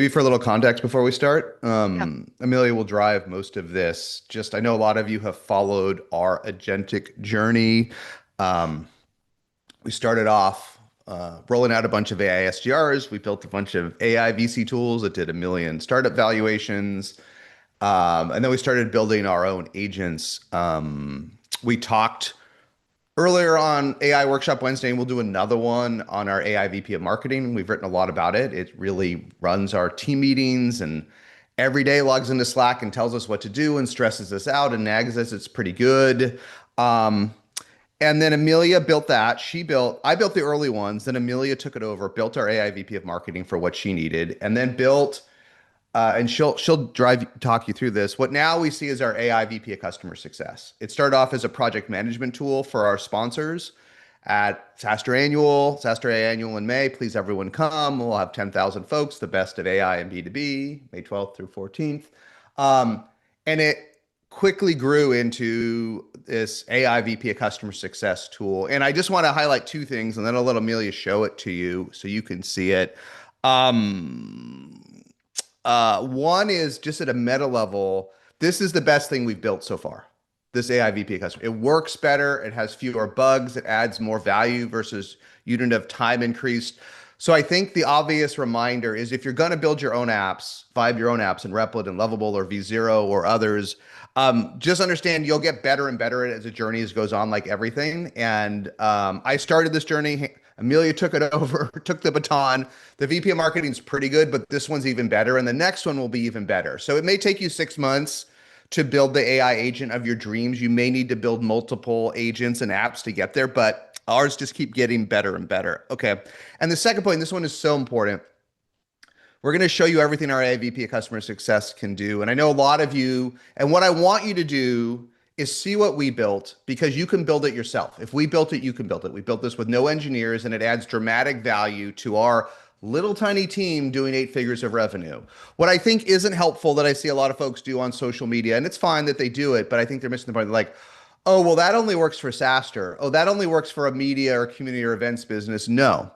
Maybe for a little context before we start, Yeah. Amelia will drive most of this. Just I know a lot of you have followed our agentic journey. Um, we started off rolling out a bunch of AI SDRs. We built a bunch of AI VC tools that did a million startup valuations. And then we started building our own agents. We talked earlier on AI Workshop Wednesday, and we'll do another one on our AI VP of Marketing. We've written a lot about it. It really runs our team meetings and every day logs into Slack and tells us what to do and stresses us out and nags us. It's pretty good. Um, and then Amelia built that. I built the early ones. Then Amelia took it over, built our AI VP of Marketing for what she needed, and then built and she'll talk you through this. What now we see is our AI VP of Customer Success. It started off as a project management tool for our sponsors at SaaStr Annual in May. Please everyone come. We'll have 10,000 folks, the best of AI and B2B, May 12th through 14th. And it quickly grew into this AI VP of Customer Success tool. And I just want to highlight two things, and then I'll let Amelia show it to you so you can see it. One is just at a meta level. This is the best thing we've built so far. This AI VP customer. It works better. It has fewer bugs. It adds more value versus unit of time increased. So I think the obvious reminder is if you're going to build your own apps, vibe your own apps in Replit and Lovable or V0 or others, just understand you'll get better and better as the journey goes on, like everything. And I started this journey. Amelia took it over, took the baton. The VP of marketing is pretty good, but this one's even better. And the next one will be even better. So it may take you 6 months to build the AI agent of your dreams. You may need to build multiple agents and apps to get there, but ours just keep getting better and better. Okay. And the second point, this one is so important. We're going to show you everything our AI VP of customer success can do. And I know a lot of you, and what I want you to do is see what we built because you can build it yourself. If we built it, you can build it. We built this with no engineers and it adds dramatic value to our little tiny team doing 8 figures of revenue. What I think isn't helpful that I see a lot of folks do on social media, and it's fine that they do it, but I think they're missing the point. They're like, oh, well, that only works for SaaStr. Oh, that only works for a media or community or events business. No.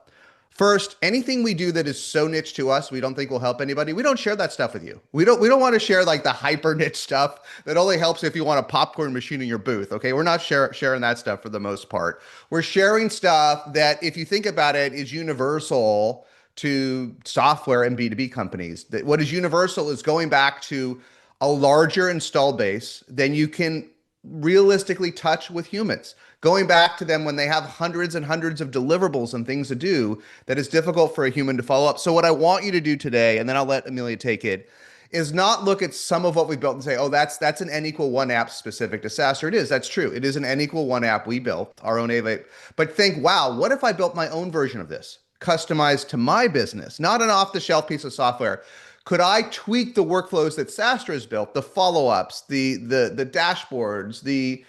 First, anything we do that is so niche to us, we don't think will help anybody. We don't share that stuff with you. We don't want to share like the hyper niche stuff that only helps if you want a popcorn machine in your booth. Okay, we're not sharing that stuff for the most part. We're sharing stuff that, if you think about it, is universal to software and B2B companies. That what is universal is going back to a larger install base than you can realistically touch with humans. Going back to them when they have hundreds and hundreds of deliverables and things to do that is difficult for a human to follow up. So what I want you to do today, and then I'll let Amelia take it, is not look at some of what we built and say, oh, that's an N equal one app specific to SaaS. Or it is. That's true. It is an N equal one app we built, our own AVA. But think, wow, what if I built my own version of this, customized to my business, not an off-the-shelf piece of software? Could I tweak the workflows that SaaStr has built, the follow-ups, the dashboards, the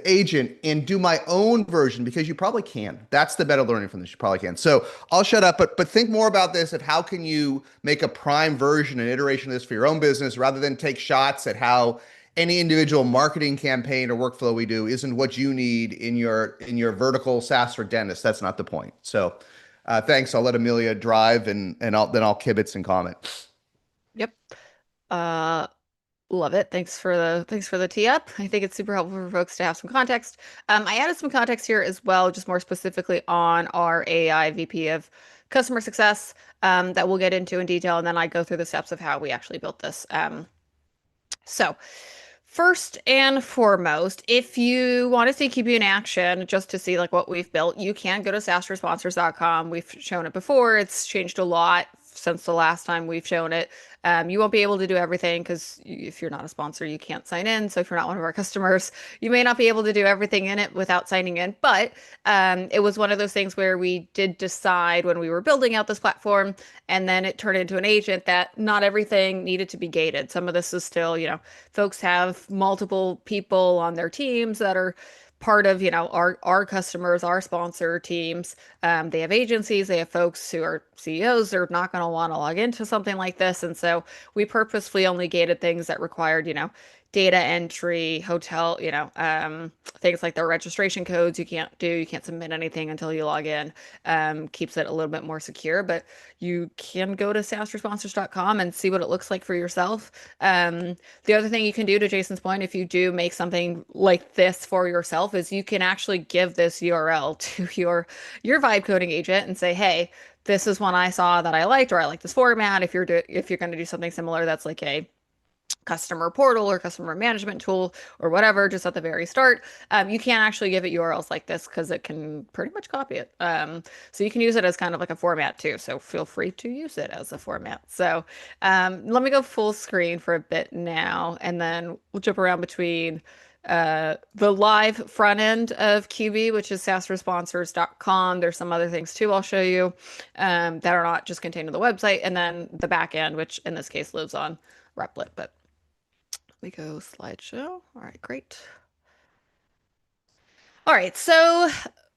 agent, and do my own version? Because you probably can. That's the better learning from this. You probably can. So I'll shut up, but think more about this of how can you make a prime version and iteration of this for your own business rather than take shots at how any individual marketing campaign or workflow we do isn't what you need in your vertical SaaS or dentist. That's not the point. So thanks. I'll let Amelia drive and I'll kibitz and comment. Yep. Uh, Love it. Thanks for the tee up. I think it's super helpful for folks to have some context. I added some context here as well, just more specifically on our AI VP of customer success, that we'll get into in detail, and then I go through the steps of how we actually built this. So first and foremost, if you want to see Qbee in action, just to see like what we've built, you can go to SaaStrsponsors.com. We've shown it before. It's changed a lot since the last time we've shown it. You won't be able to do everything because if you're not a sponsor, you can't sign in. So if you're not one of our customers, you may not be able to do everything in it without signing in. But it was one of those things where we did decide when we were building out this platform, and then it turned into an agent, that not everything needed to be gated. Some of this is still, folks have multiple people on their teams that are part of, our customers, our sponsor teams. They have agencies, they have folks who are CEOs. They're not going to want to log into something like this. And so we purposefully only gated things that required, data entry, hotel, things like their registration codes you can't do. You can't submit anything until you log in. Keeps it a little bit more secure, but you can go to SaaStrsponsors.com and see what it looks like for yourself. The other thing you can do, to Jason's point, if you do make something like this for yourself, is you can actually give this URL to your vibe coding agent and say, hey, this is one I saw that I liked, or I like this format. If you're going to do something similar, that's like a customer portal or customer management tool or whatever, just at the very start, you can't actually give it URLs like this because it can pretty much copy it. So you can use it as kind of like a format too. So feel free to use it as a format. So let me go full screen for a bit now, and then we'll jump around between the live front end of Qbee, which is SaaStrsponsors.com. There's some other things too I'll show you that are not just contained in the website, and then the back end, which in this case lives on Replit. But we go slideshow. All right, great. All right, so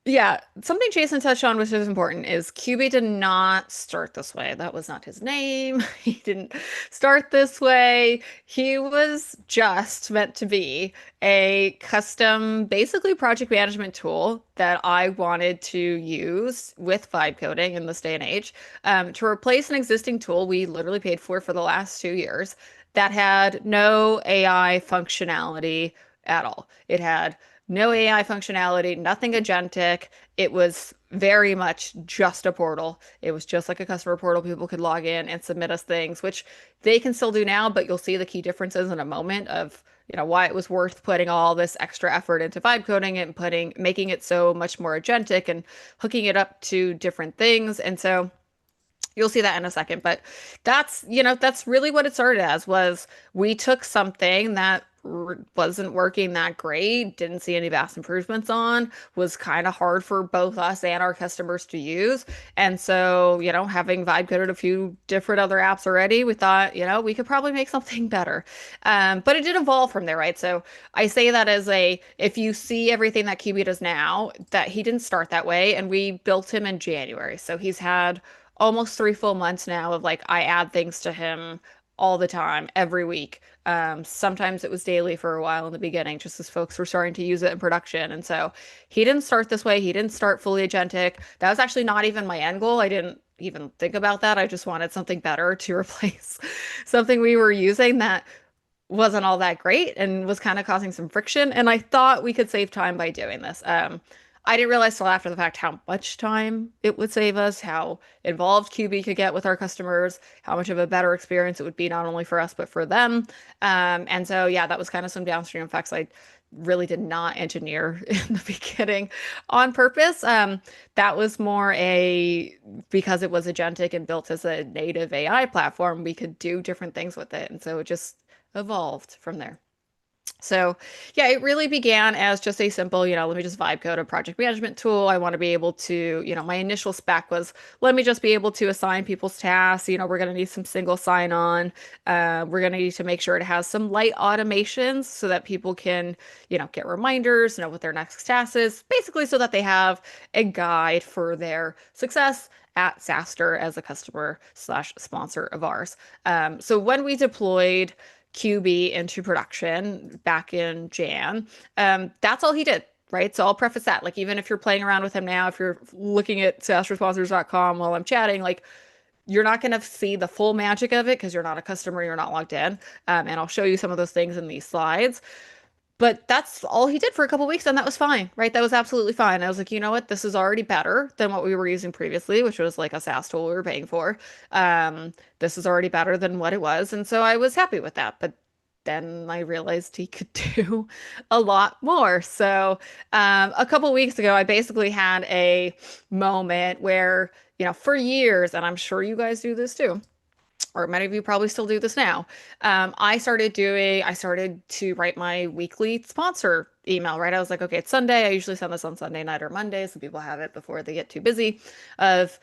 yeah, something Jason touched on, which is important, is Qbee did not start this way. That was not his name. He didn't start this way. He was just meant to be a custom, basically project management tool that I wanted to use with vibe coding in this day and age, to replace an existing tool we literally paid for the last 2 years that had no AI functionality at all. It had no AI functionality, nothing agentic. It was very much just a portal. It was just like a customer portal. People could log in and submit us things, which they can still do now, but you'll see the key differences in a moment of, why it was worth putting all this extra effort into vibe coding and making it so much more agentic and hooking it up to different things. And so you'll see that in a second, but that's really what it started as. Was we took something that wasn't working that great, didn't see any vast improvements on, was kind of hard for both us and our customers to use. And so, having vibe coded a few different other apps already, we thought, we could probably make something better. But it did evolve from there, right? So I say that as if you see everything that Qbee does now, that he didn't start that way, and we built him in January. So he's had almost 3 full months now of like, I add things to him all the time, every week. Sometimes it was daily for a while in the beginning, just as folks were starting to use it in production. And so he didn't start this way. He didn't start fully agentic. That was actually not even my end goal. I didn't even think about that. I just wanted something better to replace something we were using that wasn't all that great and was kind of causing some friction. And I thought we could save time by doing this. I didn't realize till after the fact how much time it would save us, how involved Qbee could get with our customers, how much of a better experience it would be not only for us but for them. And so yeah, that was kind of some downstream effects I really did not engineer in the beginning on purpose. That was more because it was agentic and built as a native AI platform, we could do different things with it. And so it just evolved from there. So yeah, it really began as just a simple, let me just vibe code a project management tool. I want to be able to, my initial spec was, let me just be able to assign people's tasks. We're going to need some single sign-on. We're going to need to make sure it has some light automations so that people can, get reminders, know what their next task is, basically so that they have a guide for their success at SaaStr as a customer/sponsor of ours. So when we deployed Qbee into production back in Jan, that's all he did. Right. So I'll preface that. Like, even if you're playing around with him now, if you're looking at SaaStrsponsors.com while I'm chatting, like, you're not going to see the full magic of it because you're not a customer, you're not logged in. And I'll show you some of those things in these slides. But that's all he did for a couple weeks, and that was fine, right? That was absolutely fine. I was like, you know what? This is already better than what we were using previously, which was like a SaaS tool we were paying for. This is already better than what it was, and so I was happy with that. But then I realized he could do a lot more. So a couple weeks ago, I basically had a moment where, for years, and I'm sure you guys do this too, or many of you probably still do this now. I started to write my weekly sponsor email, right? I was like, okay, it's Sunday. I usually send this on Sunday night or Monday, so people have it before they get too busy. Of,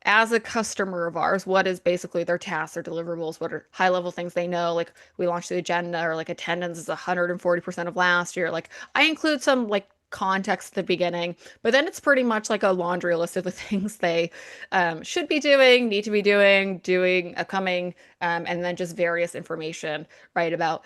as a customer of ours, what is basically their tasks, their deliverables, what are high level things they know? Like, we launched the agenda, or like attendance is 140% of last year. Like, I include some like context at the beginning, but then it's pretty much like a laundry list of the things they should be doing, need to be doing, upcoming, and then just various information, right, about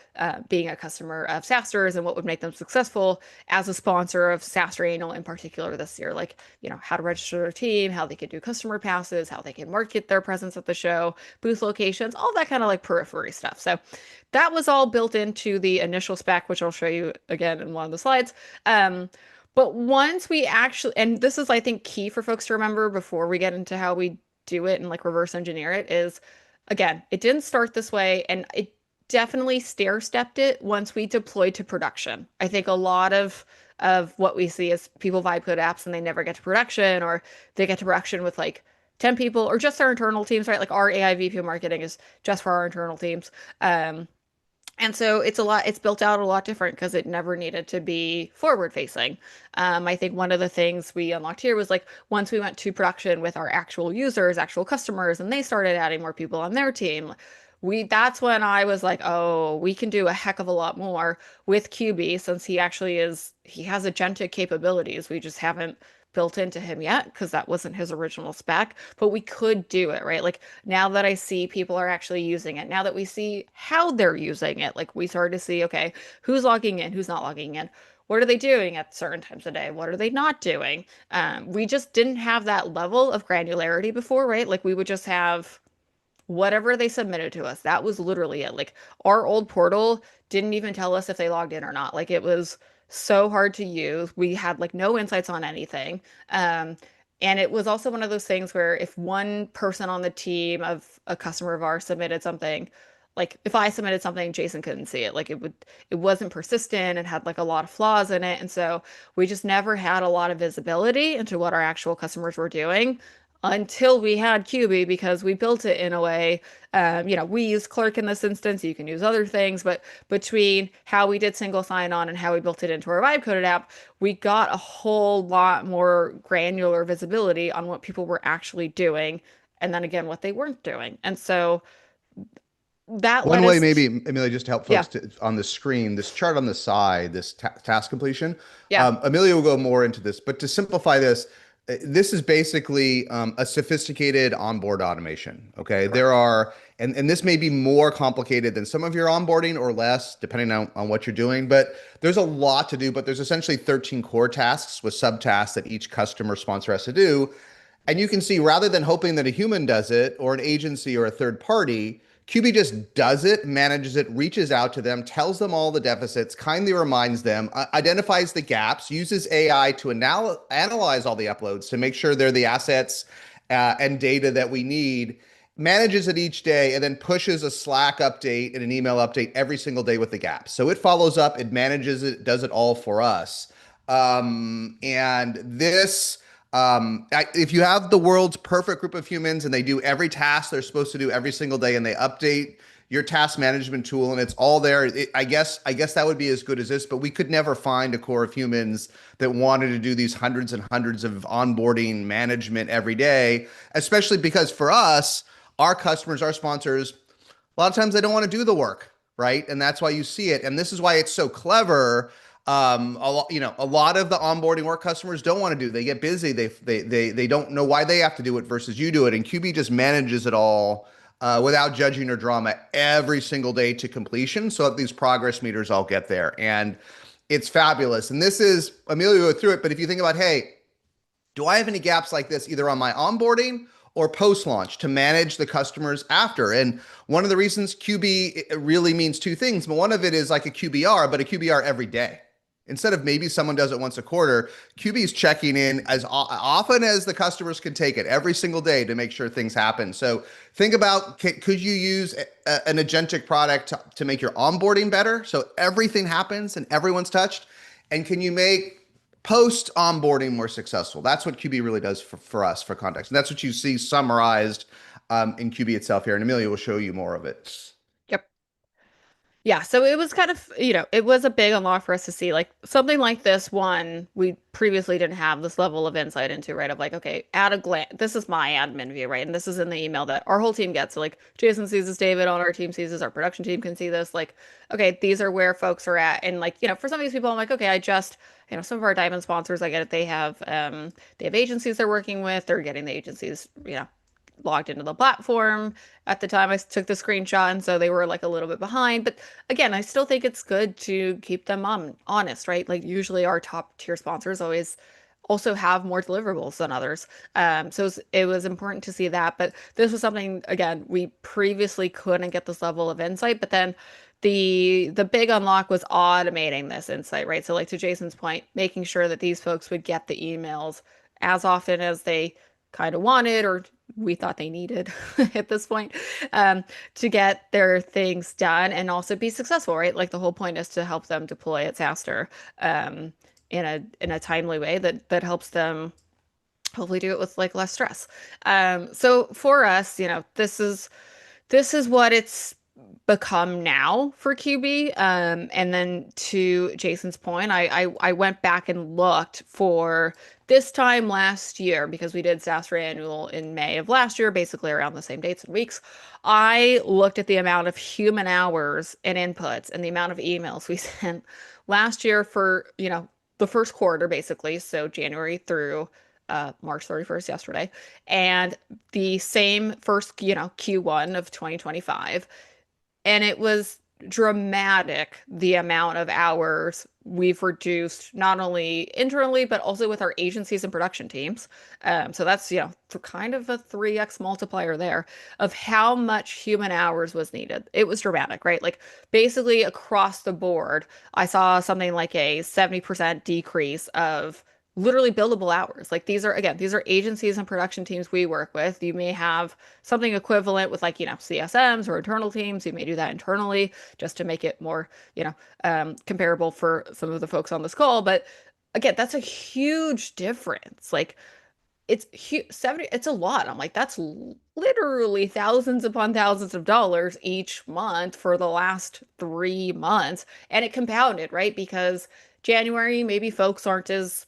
being a customer of SaaStr's and what would make them successful as a sponsor of SaaStr Annual in particular this year. Like, how to register their team, how they could do customer passes, how they can market their presence at the show, booth locations, all that kind of like periphery stuff. So that was all built into the initial spec, which I'll show you again in one of the slides. Um, but once we actually, and this is, I think, key for folks to remember before we get into how we do it and like reverse engineer it, is again, it didn't start this way, and it definitely stair-stepped it once we deployed to production. I think a lot of what we see is people vibe code apps and they never get to production, or they get to production with like 10 people or just their internal teams, right? Like our AI VP of marketing is just for our internal teams. And so it's built out a lot different because it never needed to be forward facing. I think one of the things we unlocked here was like once we went to production with our actual users, actual customers, and they started adding more people on their team, that's when I was like, oh, we can do a heck of a lot more with Qbee since he has agentic capabilities. We just haven't built into him yet because that wasn't his original spec, but we could do it, right? Like now that I see people are actually using it, now that we see how they're using it, like we started to see, okay, who's logging in, who's not logging in. What are they doing at certain times of day? What are they not doing? We just didn't have that level of granularity before, right? Like we would just have whatever they submitted to us. That was literally it. Like our old portal didn't even tell us if they logged in or not. Like it was so hard to use. We had like no insights on anything. Um, and it was also one of those things where if one person on the team of a customer of ours submitted something, like if I submitted something, Jason couldn't see it. It wasn't persistent. It had like a lot of flaws in it. And so we just never had a lot of visibility into what our actual customers were doing until we had Qbee because we built it in a way. We use Clerk in this instance. You can use other things, but between how we did single sign-on and how we built it into our vibe coded app, we got a whole lot more granular visibility on what people were actually doing, and then again what they weren't doing. And so that led One way, us maybe, Amelia, just to help yeah, folks on the screen, this chart on the side, this task completion. yeah, Amelia will go more into this, but to simplify this, this is basically a sophisticated onboard automation. Okay, there correct. are, and this may be more complicated than some of your onboarding or less, depending on what you're doing. But there's a lot to do. But there's essentially 13 core tasks with subtasks that each customer sponsor has to do. And you can see rather than hoping that a human does it or an agency or a third party, Qbee just does it, manages it, reaches out to them, tells them all the deficits, kindly reminds them, identifies the gaps, uses AI to analyze all the uploads to make sure they're the assets and data that we need, manages it each day, and then pushes a Slack update and an email update every single day with the gaps. So it follows up, it manages it, does it all for us. And this if you have the world's perfect group of humans and they do every task they're supposed to do every single day and they update your task management tool and it's all there, I guess that would be as good as this. But we could never find a core of humans that wanted to do these hundreds and hundreds of onboarding management every day, especially because for us, our customers, our sponsors, a lot of times they don't want to do the work, right? And that's why you see it. And this is why it's so clever. A lot of the onboarding work customers don't want to do. They get busy. They don't know why they have to do it versus you do it. And Qbee just manages it all without judging or drama every single day to completion, so that these progress meters all get there. And it's fabulous. And this is Amelia will go through it. But if you think about, hey, do I have any gaps like this either on my onboarding or post launch to manage the customers after? And one of the reasons Qbee really means two things, but one of it is like a QBR, but a QBR every day. Instead of maybe someone does it once a quarter, Qbee is checking in as often as the customers can take it every single day to make sure things happen. So think about, could you use an agentic product to make your onboarding better so everything happens and everyone's touched? And can you make post onboarding more successful? That's what Qbee really does for us, for context. And that's what you see summarized in Qbee itself here. And Amelia will show you more of it. yep. Yeah, so it was kind of, it was a big unlock for us to see like something like this one we previously didn't have this level of insight into, right? Of like, okay, at a glance, this is my admin view, right? And this is in the email that our whole team gets. So like Jason sees this, David on our team sees this, our production team can see this. Like, okay, these are where folks are at. And like, for some of these people, I'm like, okay, some of our diamond sponsors, I get it. They have agencies they're working with. They're getting the agencies, logged into the platform at the time I took the screenshot, and so they were like a little bit behind. But again, I still think it's good to keep them honest, right? Like usually our top tier sponsors always also have more deliverables than others. So it was important to see that. But this was something, again, we previously couldn't get this level of insight, but then the big unlock was automating this insight, right? So like to Jason's point, making sure that these folks would get the emails as often as they kind of wanted or we thought they needed at this point, um, to get their things done and also be successful, right? Like the whole point is to help them deploy at SaaStr, um, in a timely way that helps them hopefully do it with like less stress. So for us, this is what it's become now for Qbee. And then to Jason's point, I went back and looked for this time last year because we did SaaStr annual in May of last year, basically around the same dates and weeks. I looked at the amount of human hours and inputs and the amount of emails we sent last year for, the first quarter, basically. So January through March 31st, yesterday, and the same first, Q1 of 2025. And it was dramatic the amount of hours we've reduced, not only internally, but also with our agencies and production teams. So that's, for kind of a 3x multiplier there of how much human hours was needed. It was dramatic, right? Like basically across the board, I saw something like a 70% decrease of literally billable hours. Like these are agencies and production teams we work with. You may have something equivalent with like, CSMs or internal teams. You may do that internally just to make it more, comparable for some of the folks on this call. But again, that's a huge difference. Like it's huge, 70, it's a lot. I'm like, that's literally thousands upon thousands of dollars each month for the last 3 months. And it compounded, right? Because January, maybe folks aren't as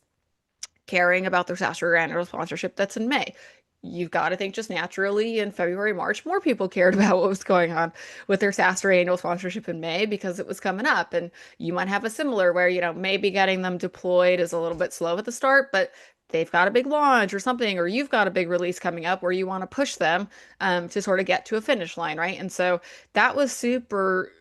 caring about their SaaStr annual sponsorship that's in May. You've got to think just naturally in February, March, more people cared about what was going on with their SaaStr annual sponsorship in May because it was coming up. And you might have a similar where, maybe getting them deployed is a little bit slow at the start, but they've got a big launch or something, or you've got a big release coming up where you want to push them to sort of get to a finish line, right? And so that was super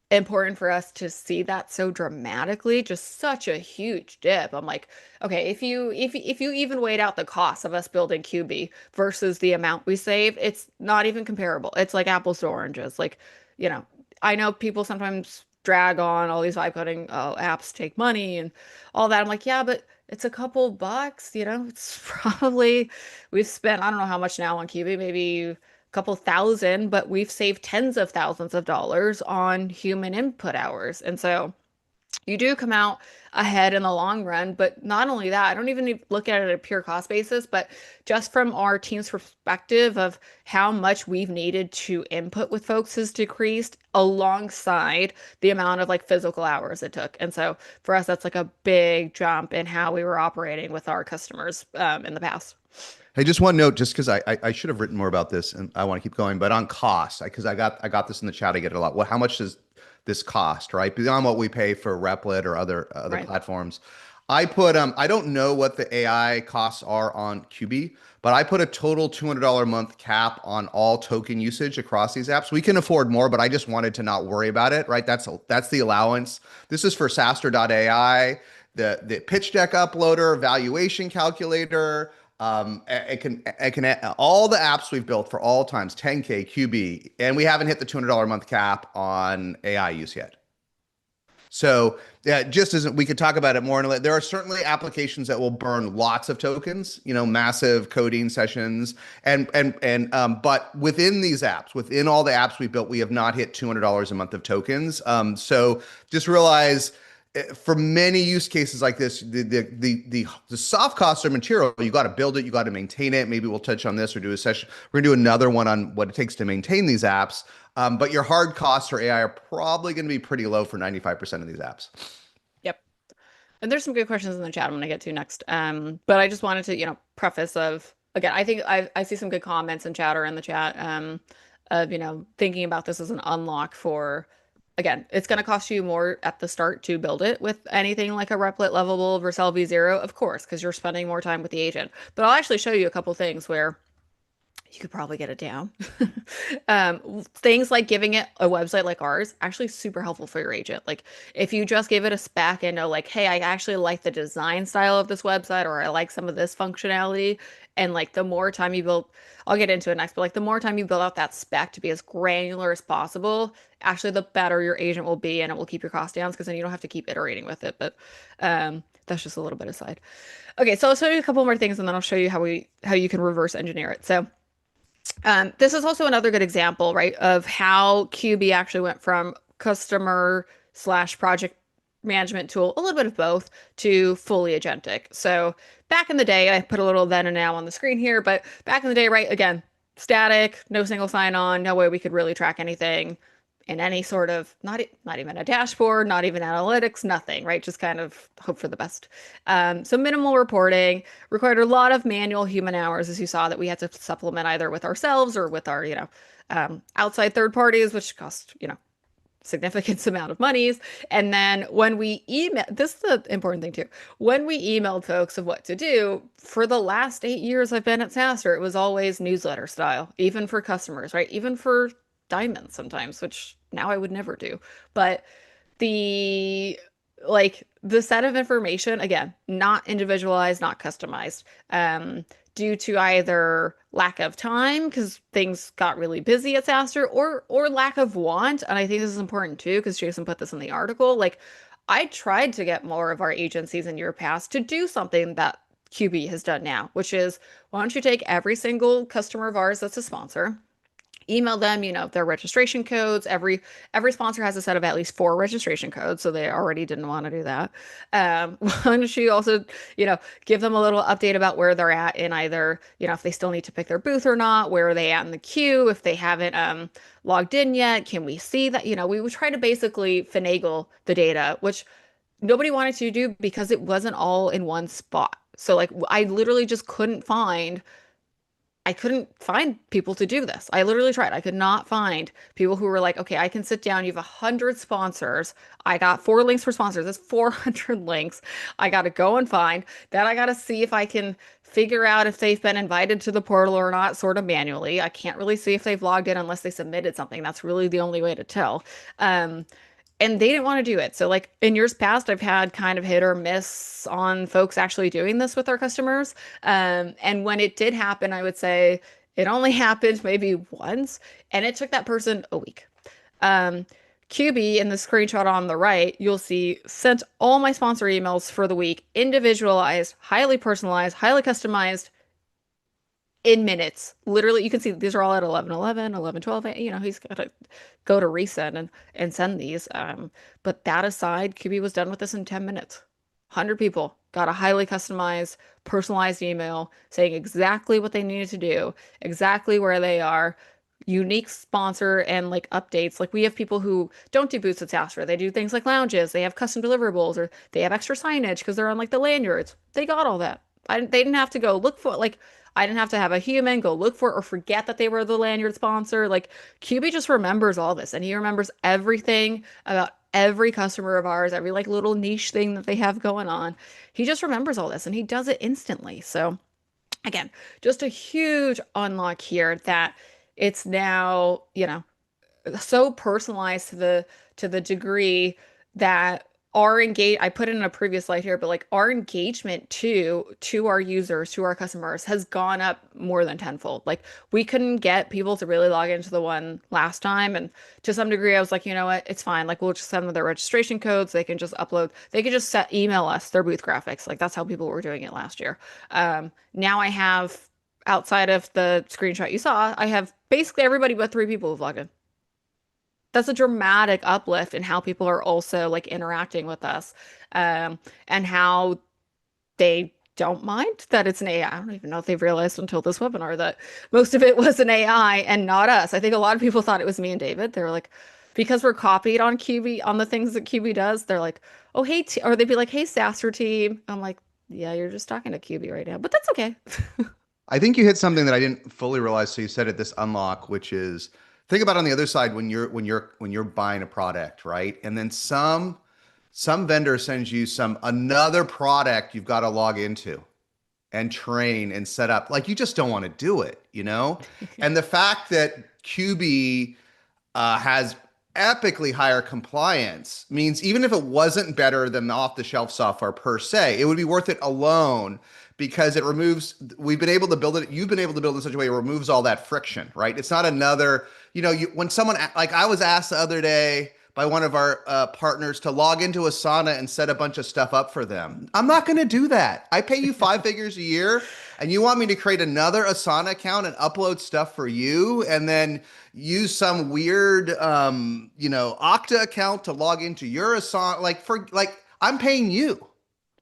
important for us to see that so dramatically, just such a huge dip. I'm like, okay, if you even weighed out the cost of us building Qbee versus the amount we save, it's not even comparable. It's like apples to oranges. Like, you know, I know people sometimes drag on all these vibe coding apps take money and all that. I'm like, yeah, but it's a couple bucks, it's probably we've spent I don't know how much now on Qbee, maybe couple thousand, but we've saved tens of thousands of dollars on human input hours. And so you do come out ahead in the long run. But not only that, I don't even look at it at a pure cost basis, but just from our team's perspective of how much we've needed to input with folks has decreased alongside the amount of like physical hours it took. And so for us, that's like a big jump in how we were operating with our customers in the past. Hey, just one note, just because I should have written more about this, and I want to keep going, but on cost, because I got this in the chat, I get it a lot. Well, how much does this cost, right? Beyond what we pay for Replit or other Right. platforms. I don't know what the AI costs are on Qbee, but I put a total $200 a month cap on all token usage across these apps. We can afford more, but I just wanted to not worry about it, right? That's the allowance. This is for SaaStr.ai, the pitch deck uploader, valuation calculator. It can all the apps we've built for all times, 10K, Qbee, and we haven't hit the $200 a month cap on AI use yet. So yeah, just as we could talk about it more, there are certainly applications that will burn lots of tokens, massive coding sessions, but within these apps, within all the apps we built, we have not hit $200 a month of tokens. So just realize For many use cases like this, the soft costs are material. You got to build it, you got to maintain it. Maybe we'll touch on this or do a session. We're gonna do another one on what it takes to maintain these apps. But your hard costs for AI are probably going to be pretty low for 95% of these apps. Yep. And there's some good questions in the chat I'm gonna get to next. But I just wanted to, preface of again, I think I see some good comments and chatter in the chat, of, thinking about this as an unlock for, again, it's gonna cost you more at the start to build it with anything like a Replit Lovable versus LV0, of course, because you're spending more time with the agent. But I'll actually show you a couple things where you could probably get it down. Things like giving it a website like ours, actually super helpful for your agent. Like if you just give it a spec and know like, hey, I actually like the design style of this website, or I like some of this functionality. And like the more time you build, I'll get into it next, but like the more time you build out that spec to be as granular as possible, actually the better your agent will be, and it will keep your cost down because then you don't have to keep iterating with it. But that's just a little bit aside. Okay, so I'll show you a couple more things and then I'll show you how you can reverse engineer it. So this is also another good example, right, of how Qbee actually went from customer slash project management tool, a little bit of both, to fully agentic. So back in the day, I put a little then and now on the screen here, but back in the day, right, again, static, no single sign-on, no way we could really track anything in any sort of, not even a dashboard, not even analytics, nothing, right? Just kind of hope for the best. So minimal reporting required a lot of manual human hours, as you saw, that we had to supplement either with ourselves or with our, outside third parties, which cost, significant amount of monies. And then when we email, this is the important thing too. When we emailed folks of what to do, for the last 8 years I've been at SaaStr, it was always newsletter style, even for customers, right? Even for diamonds sometimes, which now I would never do. But the the set of information, again, not individualized, not customized, due to either lack of time because things got really busy at SaaStr, or lack of want. And I think this is important too because Jason put this in the article. Like I tried to get more of our agencies in year past to do something that Qbee has done now, which is why don't you take every single customer of ours that's a sponsor, email them, their registration codes. Every sponsor has a set of at least 4 registration codes, so they already didn't want to do that. Why don't you also, give them a little update about where they're at in either, if they still need to pick their booth or not, where are they at in the queue, if they haven't logged in yet, can we see that? We would try to basically finagle the data, which nobody wanted to do because it wasn't all in one spot. So like I literally just I couldn't find people to do this. I literally tried. I could not find people who were like, okay, I can sit down. You have 100 sponsors. I got 4 links for sponsors. That's 400 links. I got to go and find. Then I got to see if I can figure out if they've been invited to the portal or not, sort of manually. I can't really see if they've logged in unless they submitted something. That's really the only way to tell. And they didn't want to do it. So like in years past, I've had kind of hit or miss on folks actually doing this with our customers. And when it did happen, I would say it only happened maybe once, and it took that person a week. Um, Qbee in the screenshot on the right, you'll see sent all my sponsor emails for the week, individualized, highly personalized, highly customized, in minutes. Literally, you can see these are all at 11:11, 11:12. He's got to go to resend and send these. But that aside, QB was done with this in 10 minutes. 100 people got a highly customized, personalized email saying exactly what they needed to do, exactly where they are, unique sponsor and like updates. Like we have people who don't do booths at SaaStr. They do things like lounges. They have custom deliverables, or they have extra signage because they're on like the lanyards. They got all that. They didn't have to go look for like I didn't have to have a human go look for it or forget that they were the lanyard sponsor. Like QB just remembers all this, and he remembers everything about every customer of ours, every like little niche thing that they have going on. He just remembers all this and he does it instantly. So again, just a huge unlock here that it's now, so personalized to the degree that our engage I put it in a previous slide here, but like our engagement to our users, to our customers has gone up more than tenfold. Like we couldn't get people to really log into the one last time. And to some degree, I was like, you know what, it's fine. Like we'll just send them their registration codes. They can just upload, they could just email us their booth graphics. Like that's how people were doing it last year. Now I have, outside of the screenshot you saw, I have basically everybody but 3 people who've logged in. that's a dramatic uplift in how people are also like interacting with us, and how they don't mind that it's an AI. I don't even know if they've realized until this webinar that most of it was an AI and not us. I think a lot of people thought it was me and David. They were like, because we're copied on Qbee on the things that Qbee does, they're like, oh hey, or they'd be like, hey SaaStr team. I'm like, yeah, you're just talking to Qbee right now, but that's okay. I think you hit something that I didn't fully realize. So you said at this unlock, which is think about on the other side when you're buying a product, right? And then some vendor sends you some another product you've got to log into and train and set up. Like you just don't want to do it, you know? And the fact that QB has epically higher compliance means even if it wasn't better than the off-the-shelf software per se, it would be worth it alone because it removes, we've been able to build it, you've been able to build it in such a way it removes all that friction, right? It's not another, when someone, like I was asked the other day by one of our partners to log into Asana and set a bunch of stuff up for them. I'm not going to do that. I pay you 5 figures a year and you want me to create another Asana account and upload stuff for you and then use some weird, Okta account to log into your Asana, I'm paying you,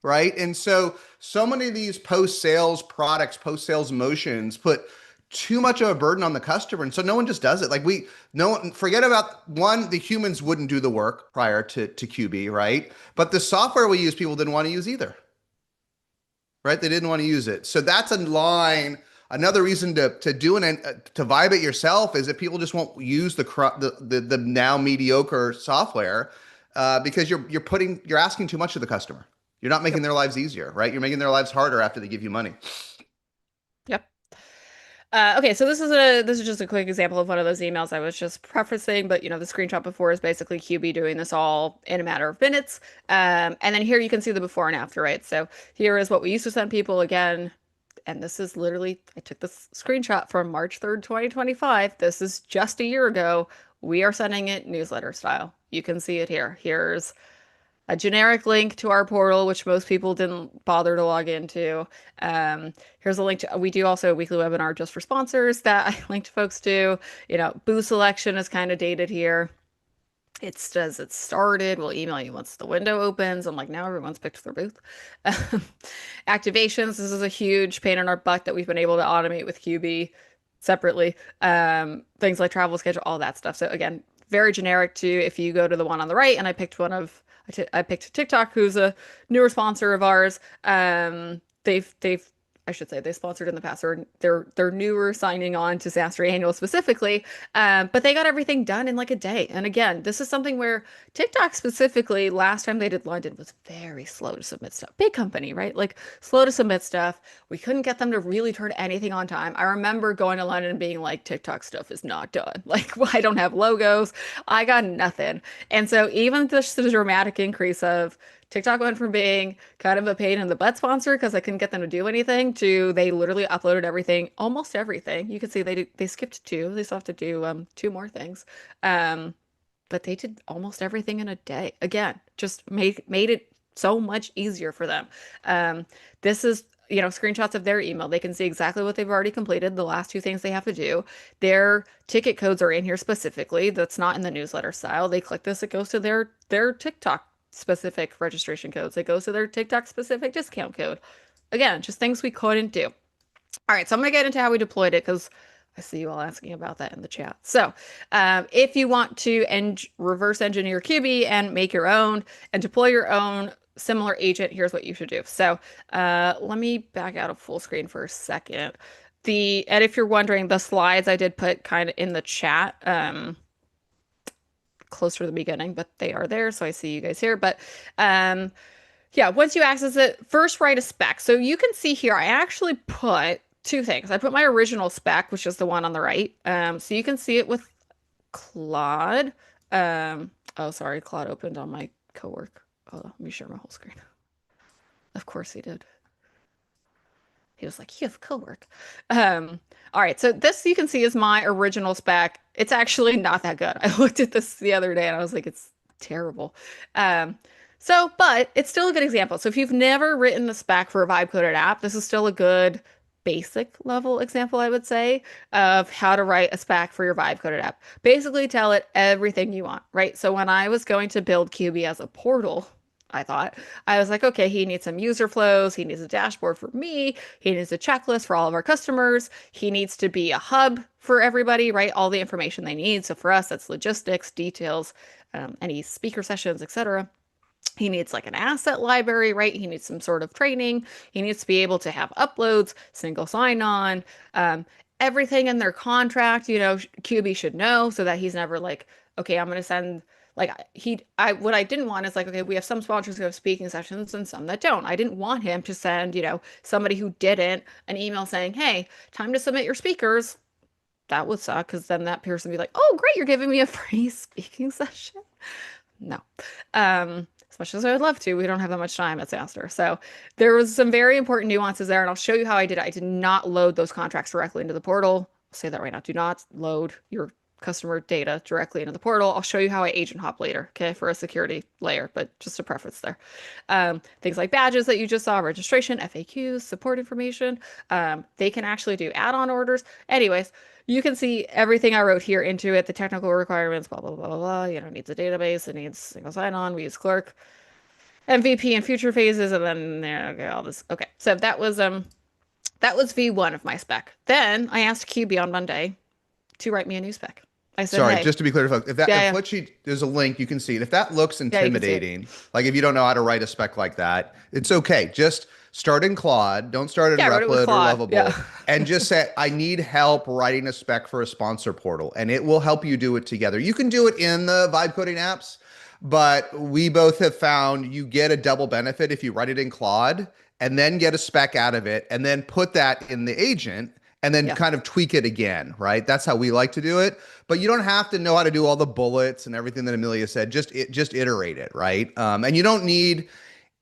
right? And so many of these post sales products, post sales motions put too much of a burden on the customer, and so no one just does it. Like no one forget about one. The humans wouldn't do the work prior to QB, right? But the software we use, people didn't want to use either, right? They didn't want to use it. So that's a line. Another reason to do to vibe it yourself is that people just won't use the now mediocre software because you're asking too much of the customer. You're not making Yep. their lives easier, right? You're making their lives harder after they give you money. Yep. Okay, so this is just a quick example of one of those emails I was just prefacing, but the screenshot before is basically QB doing this all in a matter of minutes. And then here you can see the before and after, right? So here is what we used to send people again, and this is literally, I took this screenshot from March 3rd, 2025. This is just a year ago. We are sending it newsletter style. You can see it here. Here's a generic link to our portal, which most people didn't bother to log into. Here's a link to, we do also a weekly webinar just for sponsors that I linked folks to. Booth selection is kind of dated here. It says it started. We'll email you once the window opens. I'm like, now everyone's picked their booth. Activations. This is a huge pain in our butt that we've been able to automate with QB separately. Things like travel schedule, all that stuff. So again, very generic to if you go to the one on the right, and I picked TikTok, who's a newer sponsor of ours. They've I should say they sponsored in the past, or they're newer signing on to SaaStr Annual specifically, but they got everything done in like a day. And again, this is something where TikTok specifically, last time they did London, was very slow to submit stuff. Big company, right? Like slow to submit stuff. We couldn't get them to really turn anything on time. I remember going to London and being like, TikTok stuff is not done. Like, I don't have logos. I got nothing. And so even just the dramatic increase of TikTok went from being kind of a pain in the butt sponsor because I couldn't get them to do anything to they literally uploaded everything, almost everything. You can see they skipped two. They still have to do two more things. But they did almost everything in a day. Again, just made it so much easier for them. This is screenshots of their email. They can see exactly what they've already completed, the last two things they have to do. Their ticket codes are in here specifically. That's not in the newsletter style. They click this, it goes to their TikTok specific registration codes. It goes to their TikTok specific discount code. Again, just things we couldn't do. All right, so I'm going to get into how we deployed it because I see you all asking about that in the chat. So if you want to reverse engineer Qbee and make your own and deploy your own similar agent, here's what you should do. So let me back out of full screen for a second. And if you're wondering, the slides I did put kind of in the chat closer to the beginning, but they are there. So I see you guys here. But yeah, once you access it, first write a spec. So you can see here, I actually put two things. I put my original spec, which is the one on the right. So you can see it with Claude. Oh, sorry, Claude opened on my cowork. Oh, let me share my whole screen. Of course he did. He was like, you have cowork. All right, so this you can see is my original spec. It's actually not that good. I looked at this the other day and I was like, it's terrible. But it's still a good example. So if you've never written the spec for a vibe coded app, this is still a good basic level example, I would say, of how to write a spec for your vibe coded app. Basically, tell it everything you want, right? So when I was going to build Qbee as a portal, I thought, I was like, okay, he needs some user flows. He needs a dashboard for me. He needs a checklist for all of our customers. He needs to be a hub for everybody, right? All the information they need. So for us, that's logistics, details, any speaker sessions, etc. He needs like an asset library, right? He needs some sort of training. He needs to be able to have uploads, single sign-on, um, everything in their contract, QB should know so that he's never like, okay, I'm going to send like what I didn't want is like, okay, we have some sponsors who have speaking sessions and some that don't. I didn't want him to send, somebody who didn't an email saying, hey, time to submit your speakers. That would suck because then that person would be like, oh, great, you're giving me a free speaking session. No. As much as I would love to, we don't have that much time at SaaStr. So there was some very important nuances there, and I'll show you how I did it. I did not load those contracts directly into the portal. I'll say that right now. Do not load your customer data directly into the portal. I'll show you how I agent hop later, okay, for a security layer, but just a preference there. Things like badges that you just saw, registration, FAQs, support information. They can actually do add-on orders. Anyways, you can see everything I wrote here into it, the technical requirements, blah, blah, blah, blah, blah. It needs a database, it needs single sign-on, we use Clerk, MVP in future phases, and then okay, all this. Okay, so that was V1 of my spec. Then I asked Qbee on Monday to write me a new spec. I said, Sorry, hey, just to be clear, folks, yeah, if yeah, what she there's a link, you can see it. If that looks yeah, you can see it. intimidating, like if you don't know how to write a spec like that, it's okay. Just start in Claude, don't start in Yeah, I wrote it with Replit or Claude. Yeah. Lovable, and just say, I need help writing a spec for a sponsor portal, and it will help you do it together. You can do it in the vibe coding apps, but we both have found you get a double benefit if you write it in Claude and then get a spec out of it and then put that in the agent and then Yeah. kind of tweak it again, right? That's how we like to do it. But you don't have to know how to do all the bullets and everything that Amelia said. Just iterate it, right? And you don't need.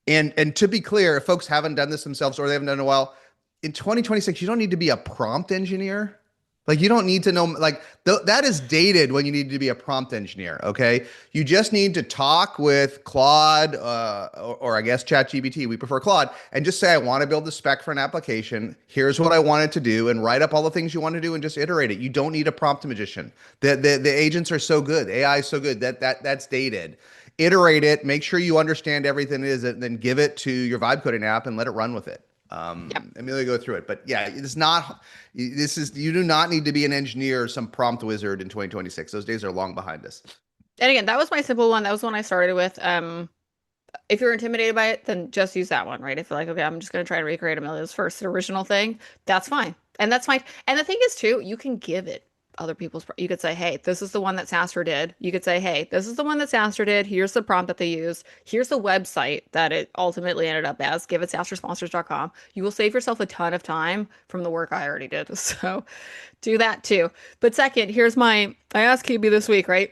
And to be clear, if folks haven't done this themselves or they haven't done it in a while, in 2026, you don't need to be a prompt engineer. Like you don't need to know, like that is dated when you need to be a prompt engineer. Okay, you just need to talk with Claude or I guess ChatGPT. We prefer Claude, and just say I want to build a spec for an application. Here's what I want it to do, and write up all the things you want to do, and just iterate it. You don't need a prompt magician. The agents are so good. AI is so good that's dated. Iterate it. Make sure you understand everything it is, and then give it to your vibe coding app and let it run with it. Yep. Amelia go through it, but yeah, it's not. This is you do not need to be an engineer or some prompt wizard in 2026. Those days are long behind us. And again, that was my simple one. That was one I started with. If you're intimidated by it, then just use that one, right? If you're like, okay, I'm just going to try to recreate Amelia's first original thing, that's fine. And that's fine. And the thing is, too, you can give it other people's, you could say, hey, this is the one that SaaStr did. You could say, hey, this is the one that SaaStr did. Here's the prompt that they used. Here's the website that it ultimately ended up as. Give it SaaStrSponsors.com. You will save yourself a ton of time from the work I already did. So do that, too. But second, I asked Qbee this week, right?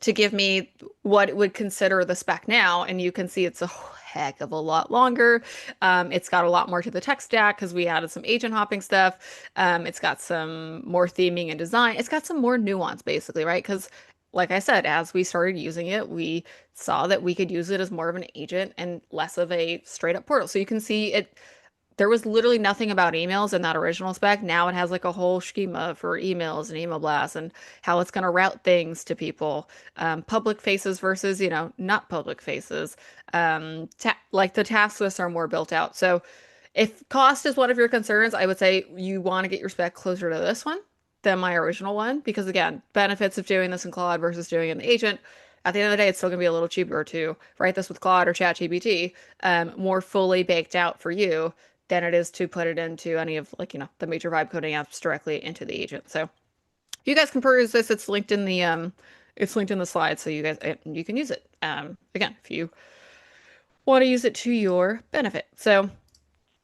To give me what it would consider the spec now, and you can see it's a heck of a lot longer. It's got a lot more to the tech stack because we added some agent hopping stuff. It's got some more theming and design. It's got some more nuance, basically, right? Because, like I said, as we started using it, we saw that we could use it as more of an agent and less of a straight up portal. So you can see it there was literally nothing about emails in that original spec. Now it has like a whole schema for emails and email blasts and how it's going to route things to people, public faces versus, not public faces. Like the task lists are more built out. So if cost is one of your concerns, I would say you want to get your spec closer to this one than my original one. Because again, benefits of doing this in Claude versus doing it in the agent. At the end of the day, it's still going to be a little cheaper to write this with Claude or ChatGPT, more fully baked out for you than it is to put it into any of the major vibe coding apps directly into the agent. So you guys can peruse this. It's linked in the slides, so you can use it. Again, if you want to use it to your benefit. So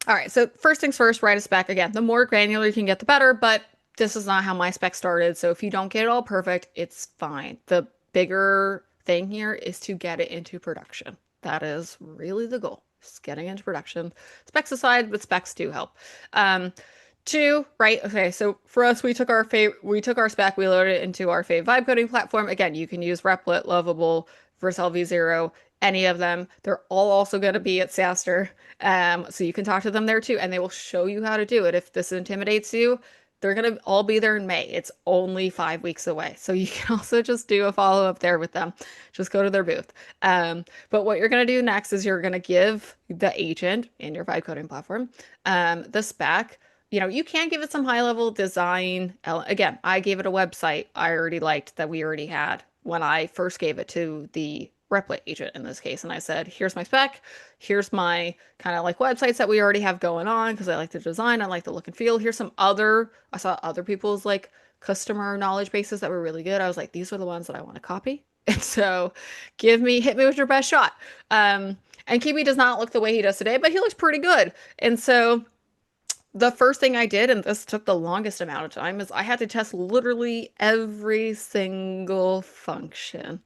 all right, so first things first, write a spec. Again, the more granular you can get, the better, but this is not how my spec started. So if you don't get it all perfect, it's fine. The bigger thing here is to get it into production. That is really the goal. Just getting into production. Specs aside, but specs do help. Two, right? Okay, so for us, we took our spec, we loaded it into our fave vibe coding platform. Again, you can use Replit, Lovable, Vercel v0, any of them. They're all also going to be at SaaStr. So you can talk to them there too, and they will show you how to do it. If this intimidates you, they're going to all be there in May. It's only 5 weeks away. So you can also just do a follow up there with them. Just go to their booth. But what you're going to do next is you're going to give the agent in your vibe coding platform the spec. You can give it some high level design. Again, I gave it a website I already liked that we already had when I first gave it to the Replit agent in this case. And I said, here's my spec. Here's my kind of like websites that we already have going on because I like the design. I like the look and feel. Here's I saw other people's like customer knowledge bases that were really good. I was like, these are the ones that I want to copy. And so hit me with your best shot. And Qbee does not look the way he does today, but he looks pretty good. And so the first thing I did, and this took the longest amount of time, is I had to test literally every single function.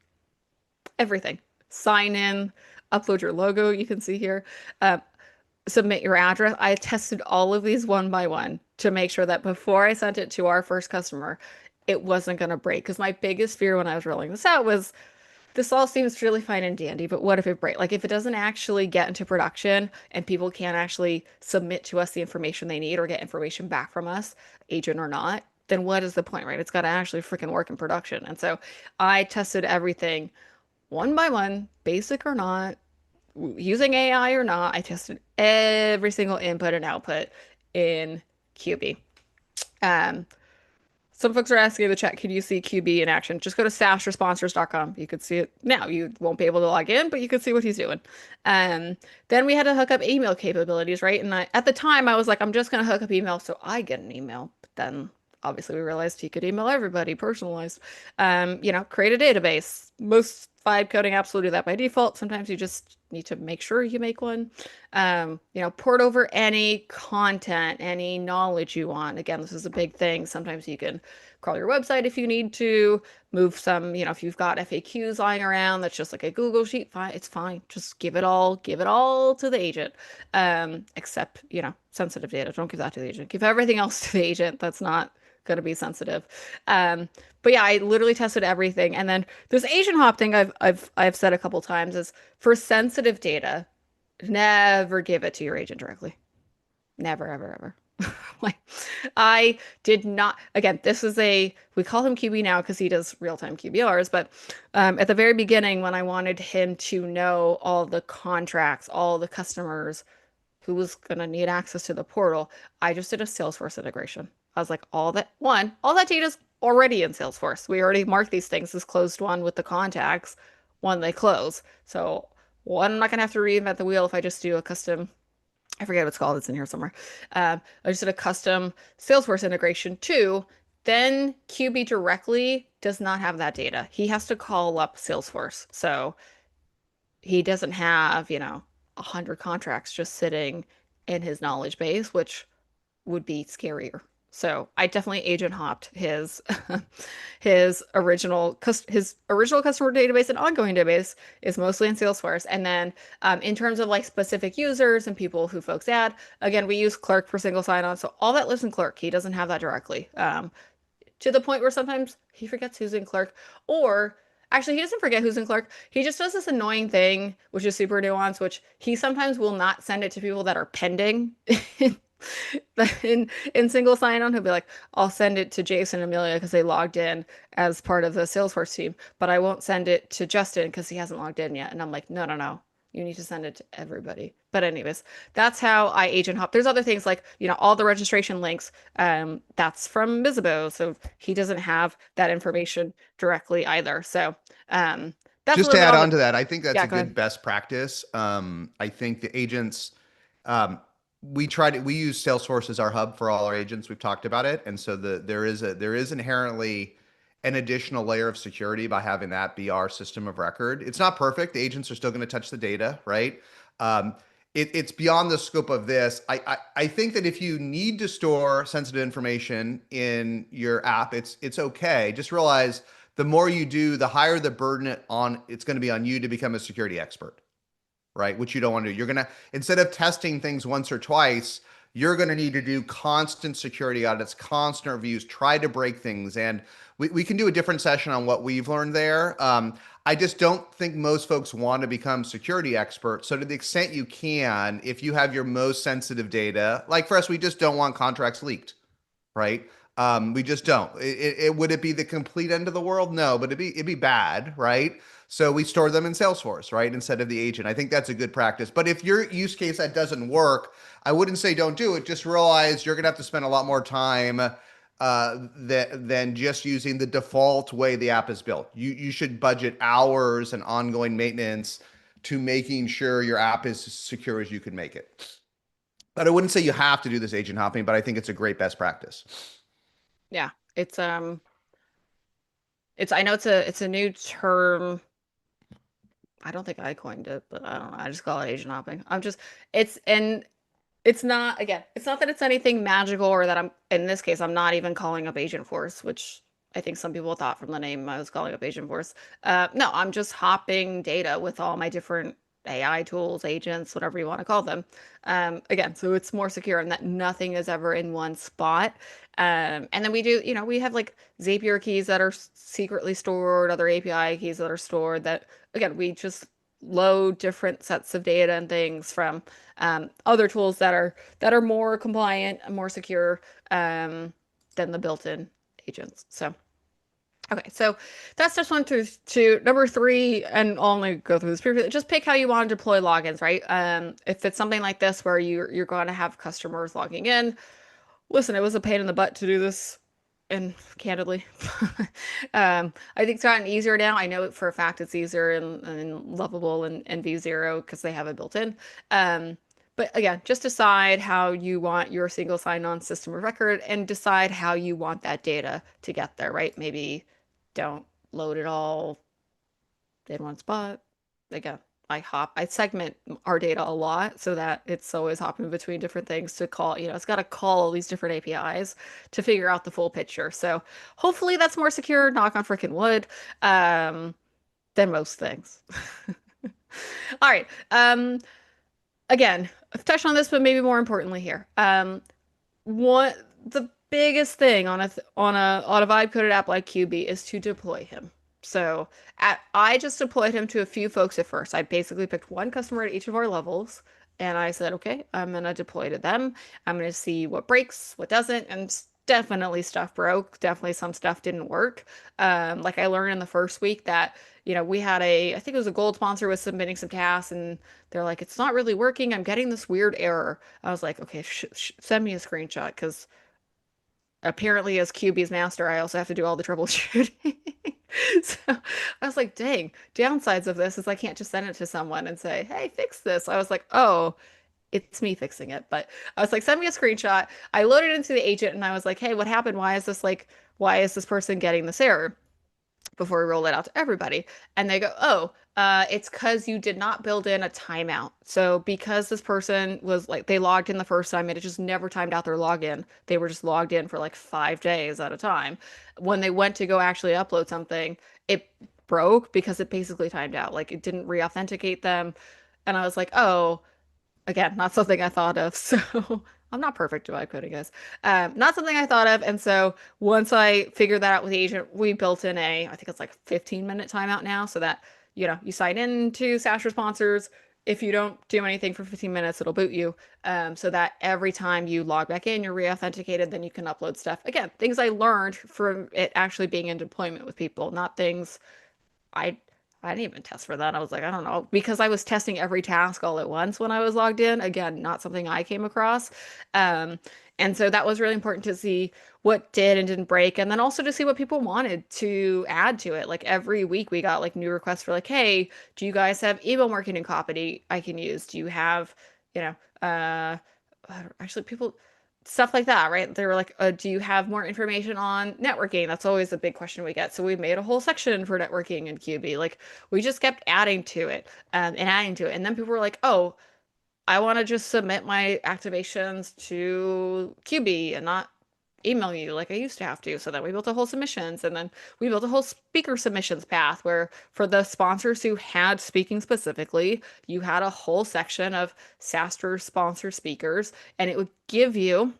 Everything. Sign in, upload your logo, you can see here, uh, submit your address. I tested all of these one by one to make sure that before I sent it to our first customer, it wasn't going to break. Because my biggest fear when I was rolling this out was this all seems really fine and dandy, but what if it breaks? Like if it doesn't actually get into production and people can't actually submit to us the information they need or get information back from us, agent or not, then what is the point, right? It's got to actually freaking work in production. And so I tested everything one by one, basic or not, using AI or not. I tested every single input and output in Qbee. Um, some folks are asking in the chat, can you see Qbee in action? Just go to SaaStrsponsors.com. You could see it now. You won't be able to log in, but you can see what he's doing. Um, then we had to hook up email capabilities, right? And at the time, I was like, I'm just going to hook up email so I get an email. But then obviously we realized he could email everybody, personalized. Create a database. Most vibe coding apps will do that by default. Sometimes you just need to make sure you make one. Port over any content, any knowledge you want. Again, this is a big thing. Sometimes you can crawl your website if you need to, move some, if you've got FAQs lying around, that's just like a Google sheet, fine, it's fine. Just give it all to the agent. Except, sensitive data. Don't give that to the agent. Give everything else to the agent. That's not going to be sensitive. But yeah, I literally tested everything. And then this agent hop thing I've said a couple times is for sensitive data, never give it to your agent directly. Never, ever, ever. Like I did not, again, we call him Qbee now because he does real-time QBRs, but at the very beginning when I wanted him to know all the contracts, all the customers who was going to need access to the portal, I just did a Salesforce integration. I was like, all that data is already in Salesforce. We already marked these things as closed one with the contacts when they close. So one, I'm not going to have to reinvent the wheel if I just do a custom, I forget what it's called, it's in here somewhere. I just did a custom Salesforce integration. Two, then Qbee directly does not have that data. He has to call up Salesforce. So he doesn't have, 100 contracts just sitting in his knowledge base, which would be scarier. So I definitely agent hopped his his original customer database and ongoing database is mostly in Salesforce. And then in terms of like specific users and people who folks add, again, we use Clerk for single sign-on. So all that lives in Clerk. He doesn't have that directly. To the point where sometimes he forgets who's in Clerk, or actually he doesn't forget who's in Clerk. He just does this annoying thing, which is super nuanced, which he sometimes will not send it to people that are pending in single sign-on. He'll be like, I'll send it to Jason and Amelia because they logged in as part of the Salesforce team, but I won't send it to Justin because he hasn't logged in yet. And I'm like, no, no, no. You need to send it to everybody. But anyways, that's how I agent hop. There's other things like, all the registration links, that's from Bizzabo. So he doesn't have that information directly either. So that's a Just to little bit add on on the, to that, I think that's yeah, a go ahead. good best practice. I think the agents, we use Salesforce as our hub for all our agents. We've talked about it. And so there is inherently an additional layer of security by having that be our system of record. It's not perfect. The agents are still going to touch the data, right? It's beyond the scope of this. I think that if you need to store sensitive information in your app, it's okay. Just realize the more you do, the higher the burden it's going to be on you to become a security expert, right? Which you don't want to do. You're going to, instead of testing things once or twice, you're going to need to do constant security audits, constant reviews, try to break things. And we can do a different session on what we've learned there. I just don't think most folks want to become security experts. So to the extent you can, if you have your most sensitive data, like for us, we just don't want contracts leaked, right? We just don't. Would it be the complete end of the world? No, but it'd be bad, right? So we store them in Salesforce, right, instead of the agent. I think that's a good practice. But if your use case that doesn't work, I wouldn't say don't do it. Just realize you're gonna have to spend a lot more time than just using the default way the app is built. You should budget hours and ongoing maintenance to making sure your app is as secure as you can make it. But I wouldn't say you have to do this agent hopping, but I think it's a great best practice. Yeah. It's I know it's a new term. I don't think I coined it, but I don't know. I just call it agent hopping. It's and it's not, again, it's not that it's anything magical or that in this case, I'm not even calling up Agent Force, which I think some people thought from the name I was calling up Agent Force. No, I'm just hopping data with all my different AI tools, agents, whatever you want to call them. Again, so it's more secure and that nothing is ever in one spot. And then we do, we have like Zapier keys that are secretly stored, other API keys that are stored that, again, we just load different sets of data and things from other tools that are more compliant and more secure than the built-in agents. So, okay, so that's just one through two. Number three, and I'll only go through this briefly. Just pick how you want to deploy logins, right? If it's something like this where you're going to have customers logging in, listen, it was a pain in the butt to do this, and candidly, I think it's gotten easier now. I know for a fact it's easier in Lovable and V0 because they have it built in. Um, but again, just decide how you want your single sign-on system of record and decide how you want that data to get there, right? Maybe don't load it all in one spot. Again, I segment our data a lot so that it's always hopping between different things to call, it's got to call all these different APIs to figure out the full picture. So hopefully that's more secure, knock on freaking wood, than most things. All right. Again, I've touched on this, but maybe more importantly here. What the biggest thing on a vibe coded app like Qbee is to deploy him. So I just deployed him to a few folks at first. I basically picked one customer at each of our levels, and I said, okay, I'm gonna deploy to them. I'm gonna see what breaks, what doesn't, and definitely stuff broke. Definitely some stuff didn't work. Like I learned in the first week that we had I think it was a gold sponsor was submitting some tasks, and they're like, it's not really working. I'm getting this weird error. I was like, okay, send me a screenshot because apparently as Qbee's master, I also have to do all the troubleshooting. So I was like, dang, downsides of this is I can't just send it to someone and say, hey, fix this. I was like, oh, it's me fixing it. But I was like, send me a screenshot. I loaded it into the agent and I was like, hey, what happened? Why is this person getting this error? Before we roll it out to everybody. And they go, oh, it's because you did not build in a timeout. So because this person was like, they logged in the first time and it just never timed out their login. They were just logged in for like 5 days at a time. When they went to go actually upload something, it broke because it basically timed out. Like it didn't re-authenticate them. And I was like, oh, again, not something I thought of. So I'm not perfect about coding, guys. Not something I thought of. And so once I figured that out with the agent, we built in I think it's like 15-minute timeout now, so that you sign in to SaaStr sponsors. If you don't do anything for 15 minutes, it'll boot you. So that every time you log back in, you're re-authenticated, then you can upload stuff. Again, things I learned from it actually being in deployment with people, not things I I didn't even test for that. I was like, I don't know, because I was testing every task all at once when I was logged in. Again, not something I came across. Um, and so that was really important to see what did and didn't break, and then also to see what people wanted to add to it. Like every week we got like new requests for like, hey, do you guys have email marketing copy I can use? Do you have, you know, actually people stuff like that, right? They were like, do you have more information on networking? That's always a big question we get. So we made a whole section for networking in Qbee. Like we just kept adding to it and adding to it. And then people were like, oh, I want to just submit my activations to Qbee and not email you like I used to have to. So then we built a whole submissions, and then we built a whole speaker submissions path where for the sponsors who had speaking specifically, you had a whole section of SaaStr sponsor speakers, and it would give you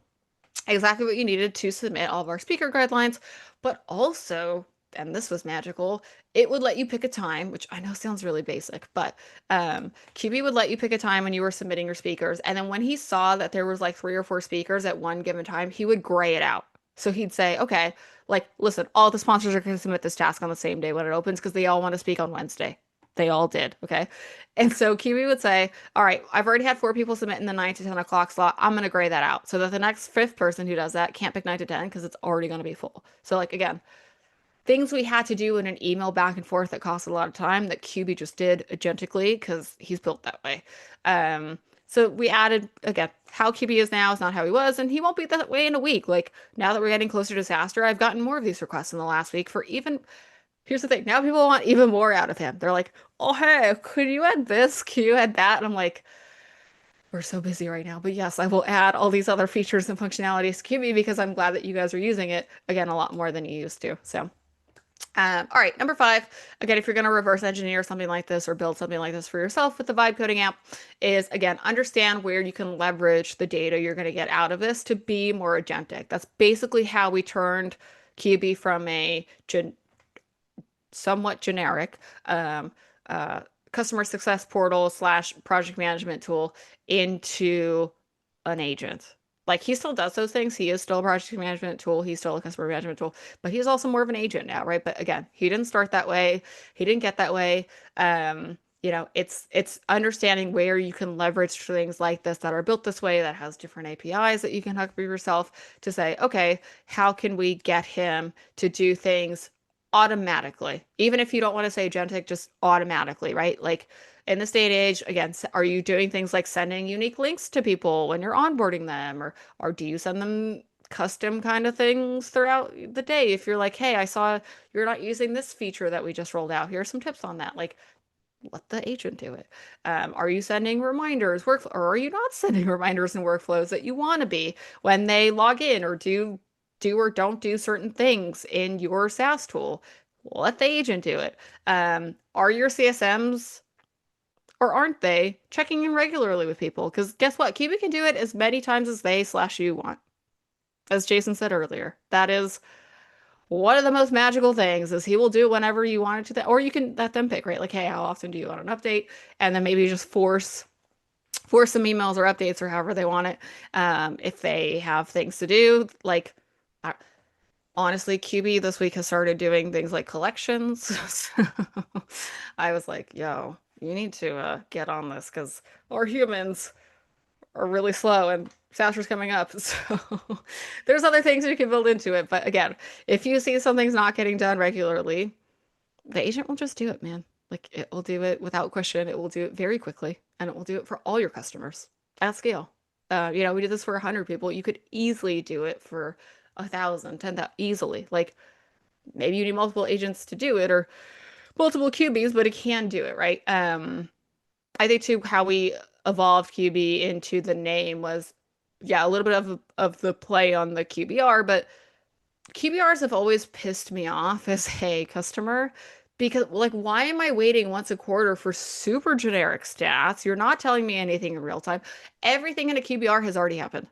exactly what you needed to submit all of our speaker guidelines, but also, and this was magical, it would let you pick a time, which I know sounds really basic, but Qbee would let you pick a time when you were submitting your speakers. And then when he saw that there was like 3 or 4 speakers at one given time, he would gray it out. So he'd say, okay, like, listen, all the sponsors are going to submit this task on the same day when it opens because they all want to speak on Wednesday. They all did. Okay. And so Kiwi would say, all right, I've already had 4 people submit in the 9 to 10 o'clock slot. I'm going to gray that out so that the next fifth person who does that can't pick 9 to 10 because it's already going to be full. So, like, again, things we had to do in an email back and forth that cost a lot of time that QB just did agentically because he's built that way. So we added, again, how QB is now is not how he was, and he won't be that way in a week. Like, now that we're getting closer to SaaStr, I've gotten more of these requests in the last week for even. Here's the thing. Now people want even more out of him. They're like, oh, hey, could you add this? Could you add that? And I'm like, we're so busy right now. But yes, I will add all these other features and functionalities to QB because I'm glad that you guys are using it, again, a lot more than you used to. So, all right, number 5, again, if you're going to reverse engineer something like this or build something like this for yourself with the vibe coding app, is again, understand where you can leverage the data you're going to get out of this to be more agentic. That's basically how we turned QB from a somewhat generic um, customer success portal slash project management tool into an agent. Like he still does those things. He is still a project management tool. He's still a customer management tool, but he's also more of an agent now, right? But again, he didn't start that way. He didn't get that way. It's understanding where you can leverage things like this that are built this way, that has different APIs that you can hook for yourself to say, okay, how can we get him to do things automatically? Even if you don't want to say agentic, just automatically, right? Like in this day and age, again, are you doing things like sending unique links to people when you're onboarding them, or do you send them custom kind of things throughout the day? If you're like, hey, I saw you're not using this feature that we just rolled out. Here are some tips on that. Like, let the agent do it. Are you sending reminders, or are you not sending reminders and workflows that you want to be when they log in or do or don't do certain things in your SaaS tool? Let the agent do it. Are your CSMs or aren't they checking in regularly with people? Because guess what? Cuba can do it as many times as they slash you want. As Jason said earlier, that is one of the most magical things is he will do it whenever you want it to, or you can let them pick, right? Like, hey, how often do you want an update? And then maybe just force some emails or updates or however they want it. If they have things to do, like uh, honestly, QB this week has started doing things like collections. So I was like, yo, you need to get on this because our humans are really slow and SaaStr's coming up. So there's other things you can build into it. But again, if you see something's not getting done regularly, the agent will just do it, man. Like it will do it without question. It will do it very quickly and it will do it for all your customers at scale. We did this for 100 people. You could easily do it for 1,000, 10,000, easily. Like maybe you need multiple agents to do it or multiple QBs, but it can do it, right? I think too how we evolved QB into the name was, yeah, a little bit of the play on the QBR, but QBRs have always pissed me off as a customer because, like, why am I waiting once a quarter for super generic stats? You're not telling me anything in real time. Everything in a QBR has already happened.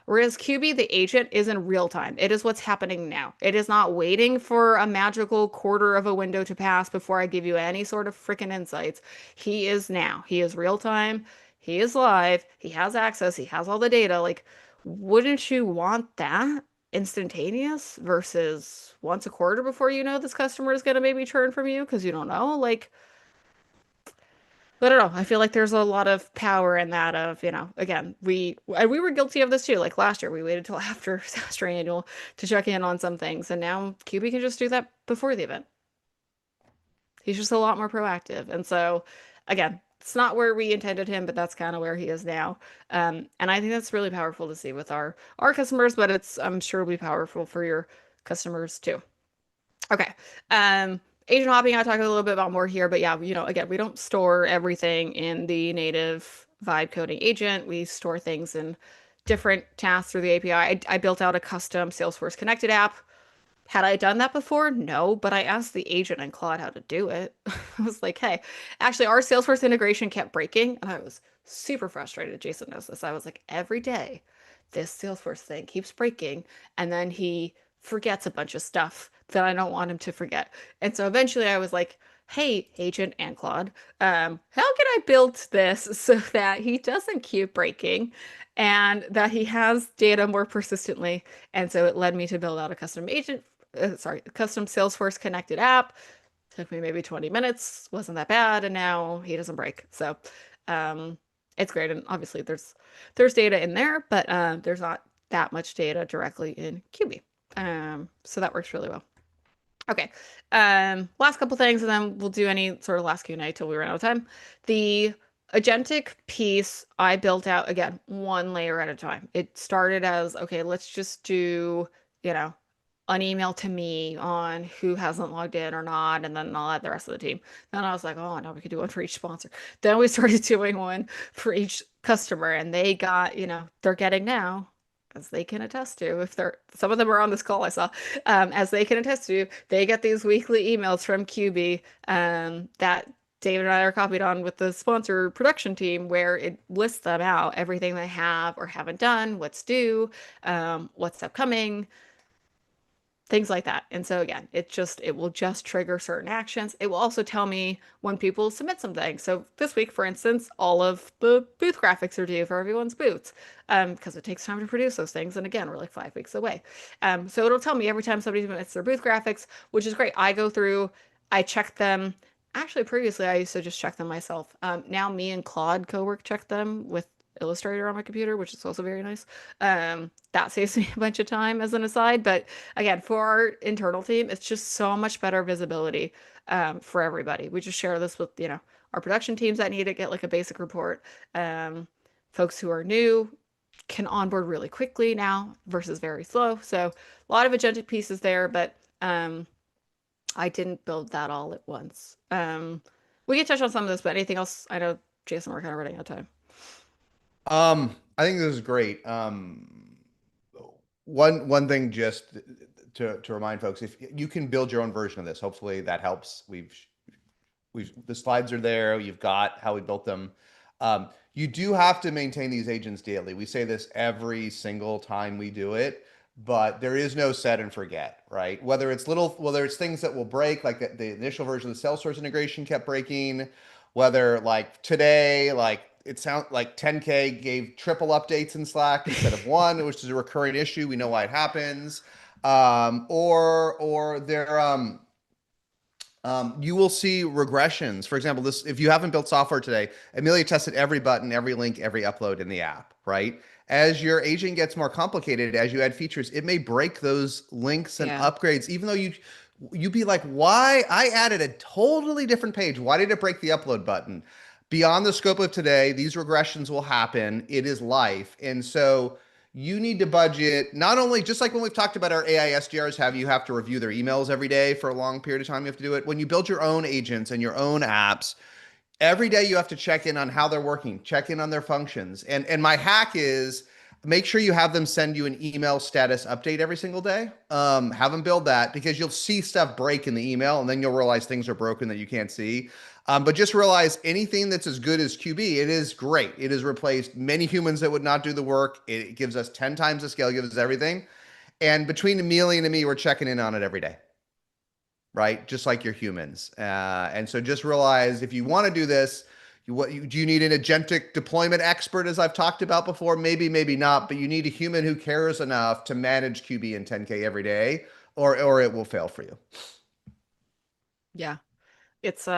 Whereas QB, the agent, is in real time. It is what's happening now. It is not waiting for a magical quarter of a window to pass before I give you any sort of freaking insights. He is now. He is real time. He is live. He has access. He has all the data. Like, wouldn't you want that instantaneous versus once a quarter before you know this customer is going to maybe churn from you because you don't know? Like, I don't know. I feel like there's a lot of power in that of, again, we were guilty of this too. Like last year, we waited till after SaaStr annual to check in on some things, and now QB can just do that before the event. He's just a lot more proactive. And so, again, it's not where we intended him, but that's kind of where he is now. And I think that's really powerful to see with our customers, but I'm sure will be powerful for your customers too. Okay. Agent hopping, I'll talk a little bit about more here, but yeah, again, we don't store everything in the native vibe coding agent. We store things in different tasks through the API. I built out a custom Salesforce connected app. Had I done that before? No, but I asked the agent in Claude how to do it. I was like, hey, actually, our Salesforce integration kept breaking, and I was super frustrated. Jason knows this. I was like, every day, this Salesforce thing keeps breaking, and then he forgets a bunch of stuff that I don't want him to forget. And so eventually I was like, hey, agent and Claude, how can I build this so that he doesn't keep breaking and that he has data more persistently? And so it led me to build out a custom Salesforce connected app. Took me maybe 20 minutes, wasn't that bad, and now he doesn't break. So, um, it's great. And obviously there's data in there, but there's not that much data directly in Qbee. So that works really well. Okay. Last couple things, and then we'll do any sort of last Q&A till we run out of time. The agentic piece I built out again, one layer at a time. It started as, okay, let's just do, you know, an email to me on who hasn't logged in or not, and then I'll add the rest of the team. Then I was like, oh, now we could do one for each sponsor. Then we started doing one for each customer, and they got, they're getting now, as they can attest to, if they're some of them are on this call I saw, as they can attest to, they get these weekly emails from Qbee that David and I are copied on with the sponsor production team, where it lists them out, everything they have or haven't done, what's due, what's upcoming, things like that. And so again, it will just trigger certain actions. It will also tell me when people submit something. So this week, for instance, all of the booth graphics are due for everyone's booths, because it takes time to produce those things. And again, we're like 5 weeks away. So it'll tell me every time somebody submits their booth graphics, which is great. I go through, I check them. Actually, previously I used to just check them myself. Now me and Claude co-work check them with Illustrator on my computer, which is also very nice. That saves me a bunch of time as an aside. But again, for our internal team, it's just so much better visibility for everybody. We just share this with, our production teams that need to get like a basic report. Um, Folks who are new can onboard really quickly now versus very slow. So a lot of agentic pieces there, but I didn't build that all at once. We can touch on some of this, but anything else? I know, Jason, we're kind of running out of time. I think this is great. One thing just to remind folks, if you can build your own version of this, hopefully that helps. We've the slides are there. You've got how we built them. You do have to maintain these agents daily. We say this every single time we do it, but there is no set and forget, right? Whether it's things that will break, like the initial version of the Salesforce integration kept breaking, whether like today, like it sounds like 10K gave triple updates in Slack instead of one, which is a recurring issue. We know why it happens. Or there you will see regressions. For example, this if you haven't built software today, Amelia tested every button, every link, every upload in the app, right? As your agent gets more complicated, as you add features, it may break those links and Yeah. upgrades, even though you'd be like, why? I added a totally different page. Why did it break the upload button? Beyond the scope of today, these regressions will happen. It is life. And so you need to budget not only just like when we've talked about our AI SDRs you have to review their emails every day for a long period of time. You have to do it when you build your own agents and your own apps. Every day you have to check in on how they're working, check in on their functions. And my hack is make sure you have them send you an email status update every single day. Have them build that because you'll see stuff break in the email and then you'll realize things are broken that you can't see. But just realize anything that's as good as Qbee, it is great. It has replaced many humans that would not do the work. It gives us 10 times the scale, gives us everything. And between Amelia and me, we're checking in on it every day, right? Just like you're humans. And so just realize if you want to do this, do you need an agentic deployment expert, as I've talked about before? Maybe, maybe not, but you need a human who cares enough to manage Qbee and 10K every day, or it will fail for you. Yeah. It's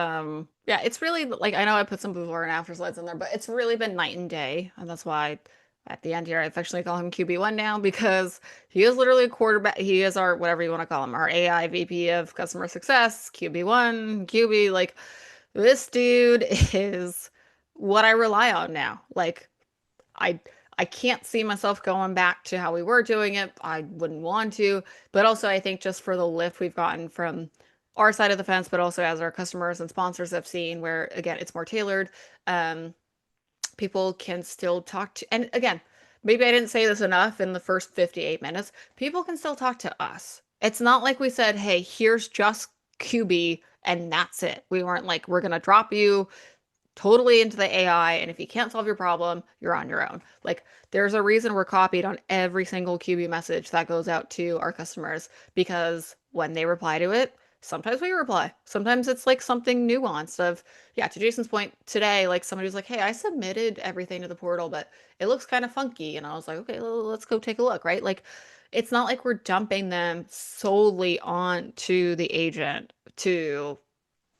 really like I know I put some before and after slides in there, but it's really been night and day. And that's why at the end here I affectionately call him QB1 now because he is literally a quarterback. He is our whatever you want to call him, our AI VP of customer success, QB1, QB. Like this dude is what I rely on now. Like I I can't see myself going back to how we were doing it. I wouldn't want to, but also I think just for the lift we've gotten from our side of the fence, but also as our customers and sponsors have seen, where again it's more tailored. Um, People can still talk to, and again, maybe I didn't say this enough in the first 58 minutes. People can still talk to us. It's not like we said, hey, here's just QB and that's it. We weren't like, we're going to drop you totally into the AI, and if you can't solve your problem, you're on your own. Like, there's a reason we're copied on every single QB message that goes out to our customers because when they reply to it, sometimes we reply. Sometimes it's like something nuanced of, yeah, to Jason's point today, like somebody was like, hey, I submitted everything to the portal, but it looks kind of funky. And I was like, okay, let's go take a look, right? Like, it's not like we're dumping them solely on to the agent to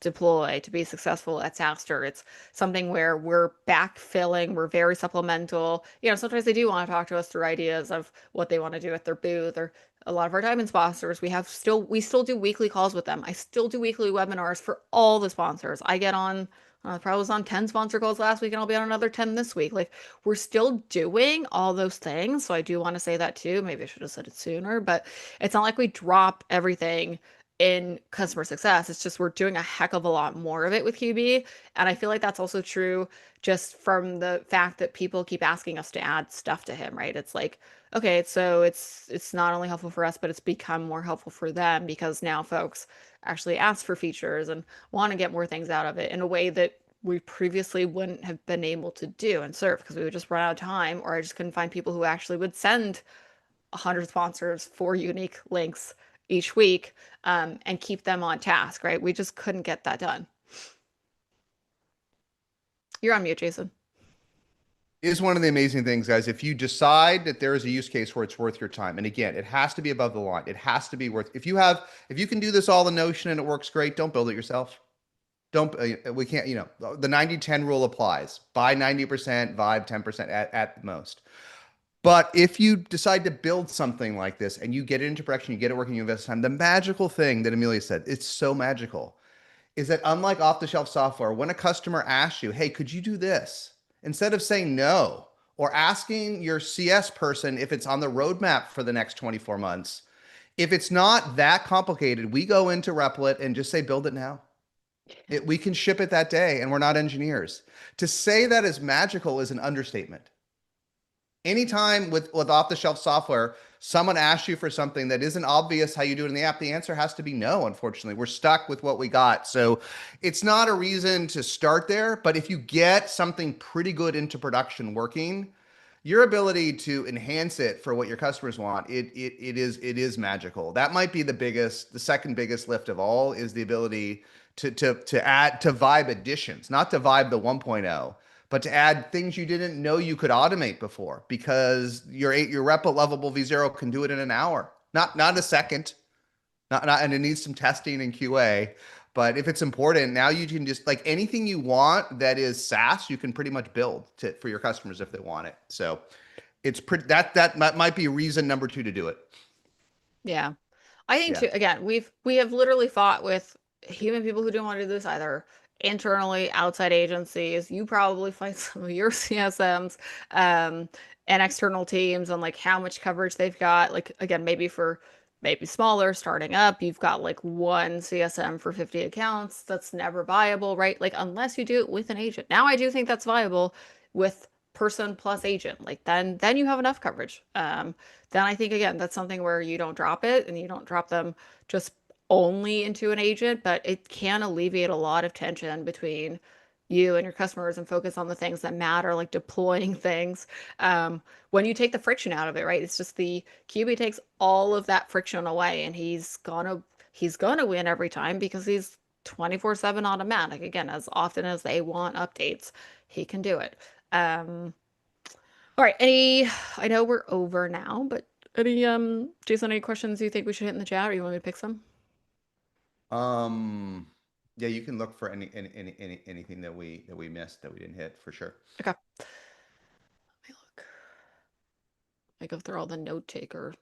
deploy to be successful at SaaStr. It's something where we're backfilling, we're very supplemental. Sometimes they do want to talk to us through ideas of what they want to do at their booth or a lot of our diamond sponsors. We still do weekly calls with them. I still do weekly webinars for all the sponsors. I get on probably was on 10 sponsor calls last week and I'll be on another 10 this week. Like we're still doing all those things. So I do want to say that too. Maybe I should have said it sooner, but it's not like we drop everything in customer success. It's just we're doing a heck of a lot more of it with QB. And I feel like that's also true just from the fact that people keep asking us to add stuff to him, right? It's like, okay, so it's not only helpful for us, but it's become more helpful for them because now folks actually ask for features and want to get more things out of it in a way that we previously wouldn't have been able to do and serve because we would just run out of time or I just couldn't find people who actually would send 100 sponsors, 4 unique links each week, and keep them on task, right? We just couldn't get that done. You're on mute, Jason. Is one of the amazing things, guys. If you decide that there is a use case where it's worth your time, and again, it has to be above the line. It has to be worth. If you can do this all in Notion and it works great, don't build it yourself. Don't we can't. The 90-10 rule applies. Buy 90%, vibe 10% at the most. But if you decide to build something like this and you get it into production, you get it working, you invest time. The magical thing that Amelia said, it's so magical, is that unlike off-the-shelf software, when a customer asks you, hey, could you do this? Instead of saying no or asking your CS person if it's on the roadmap for the next 24 months, if it's not that complicated, we go into Replit and just say, build it now. We can ship it that day, and we're not engineers. To say that is magical is an understatement. Anytime with off-the-shelf software, someone asks you for something that isn't obvious how you do it in the app, the answer has to be no, unfortunately. We're stuck with what we got. So it's not a reason to start there, but if you get something pretty good into production working, your ability to enhance it for what your customers want, it is magical. That might be the second biggest lift of all is the ability to add to Vibe additions, not to Vibe the 1.0, but to add things you didn't know you could automate before because your Replit lovable V0 can do it in an hour, not a second, and it needs some testing and QA. But if it's important, now you can just like anything you want that is SaaS, you can pretty much build for your customers if they want it. So it's pretty that might be reason number two to do it. Yeah. I think Yeah. too, again, we have literally fought with human people who don't want to do this either internally, outside agencies. You probably fight some of your CSMs, and external teams on like how much coverage they've got. Like again, maybe smaller, starting up, you've got like one CSM for 50 accounts. That's never viable, right? Like unless you do it with an agent. Now I do think that's viable with person plus agent. Like then you have enough coverage. Then I think again that's something where you don't drop it and you don't drop them just only into an agent, but it can alleviate a lot of tension between you and your customers and focus on the things that matter, like deploying things. Um, when you take the friction out of it, right? It's just the QB takes all of that friction away, and he's gonna win every time because he's 24/7 automatic. Again, as often as they want updates, he can do it. Um, all right. I know we're over now, but Jason, any questions you think we should hit in the chat or you want me to pick some? Um, yeah, you can look for anything that we missed that we didn't hit for sure. Okay. Let me look. I go through all the note taker.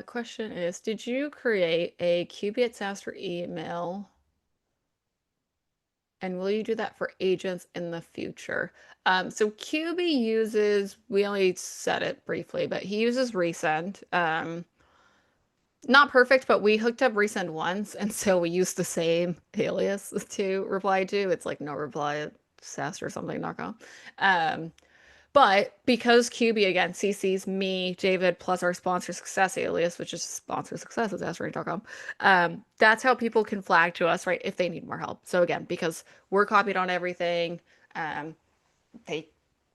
Question is, did you create a QB at SaaStr email? And will you do that for agents in the future? So Qbee uses, we only said it briefly, but he uses resend. Not perfect, but we hooked up resend once, and so we used the same alias to reply to. It's like no reply at SaaStr or something.com. Um, but because Qbee again CCs me, David, plus our sponsor success alias, which is sponsor success at SaaStr.com, that's how people can flag to us, right, if they need more help. So again, because we're copied on everything, um, they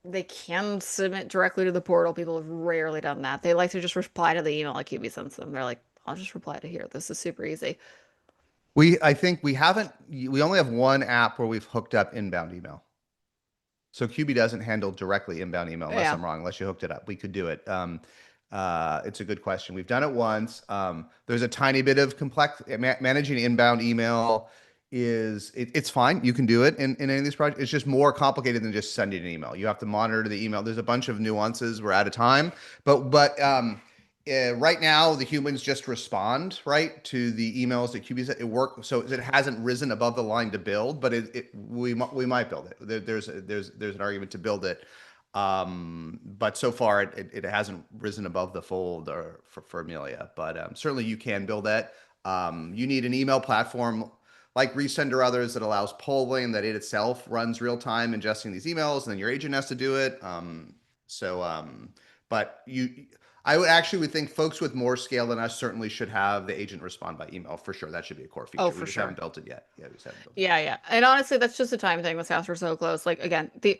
they can submit directly to the portal. People have rarely done that. They like to just reply to the email like QB sends them. They're like, I'll just reply to here. This is super easy. I think we only have one app where we've hooked up inbound email. So Qbee doesn't handle directly inbound email, unless Yeah. I'm wrong, unless you hooked it up. We could do it. It's a good question. We've done it once. There's a tiny bit of complex managing inbound email it's fine. You can do it in any of these projects. It's just more complicated than just sending an email. You have to monitor the email. There's a bunch of nuances. We're out of time, but right now the humans just respond right to the emails that QB said it work. So it hasn't risen above the line to build, but we might build it. There's an argument to build it, but so far it hasn't risen above the fold or for Amelia. But certainly you can build that. You need an email platform like Resend or others that allows polling, that it itself runs real time ingesting these emails, and then your agent has to do it. So, but I would think folks with more scale than us certainly should have the agent respond by email for sure. That should be a core Oh, feature. We for just haven't sure. built it yet. Yeah, we just haven't built it Yeah, yeah. And honestly, that's just a time thing with SaaS. We're so close. Like again, the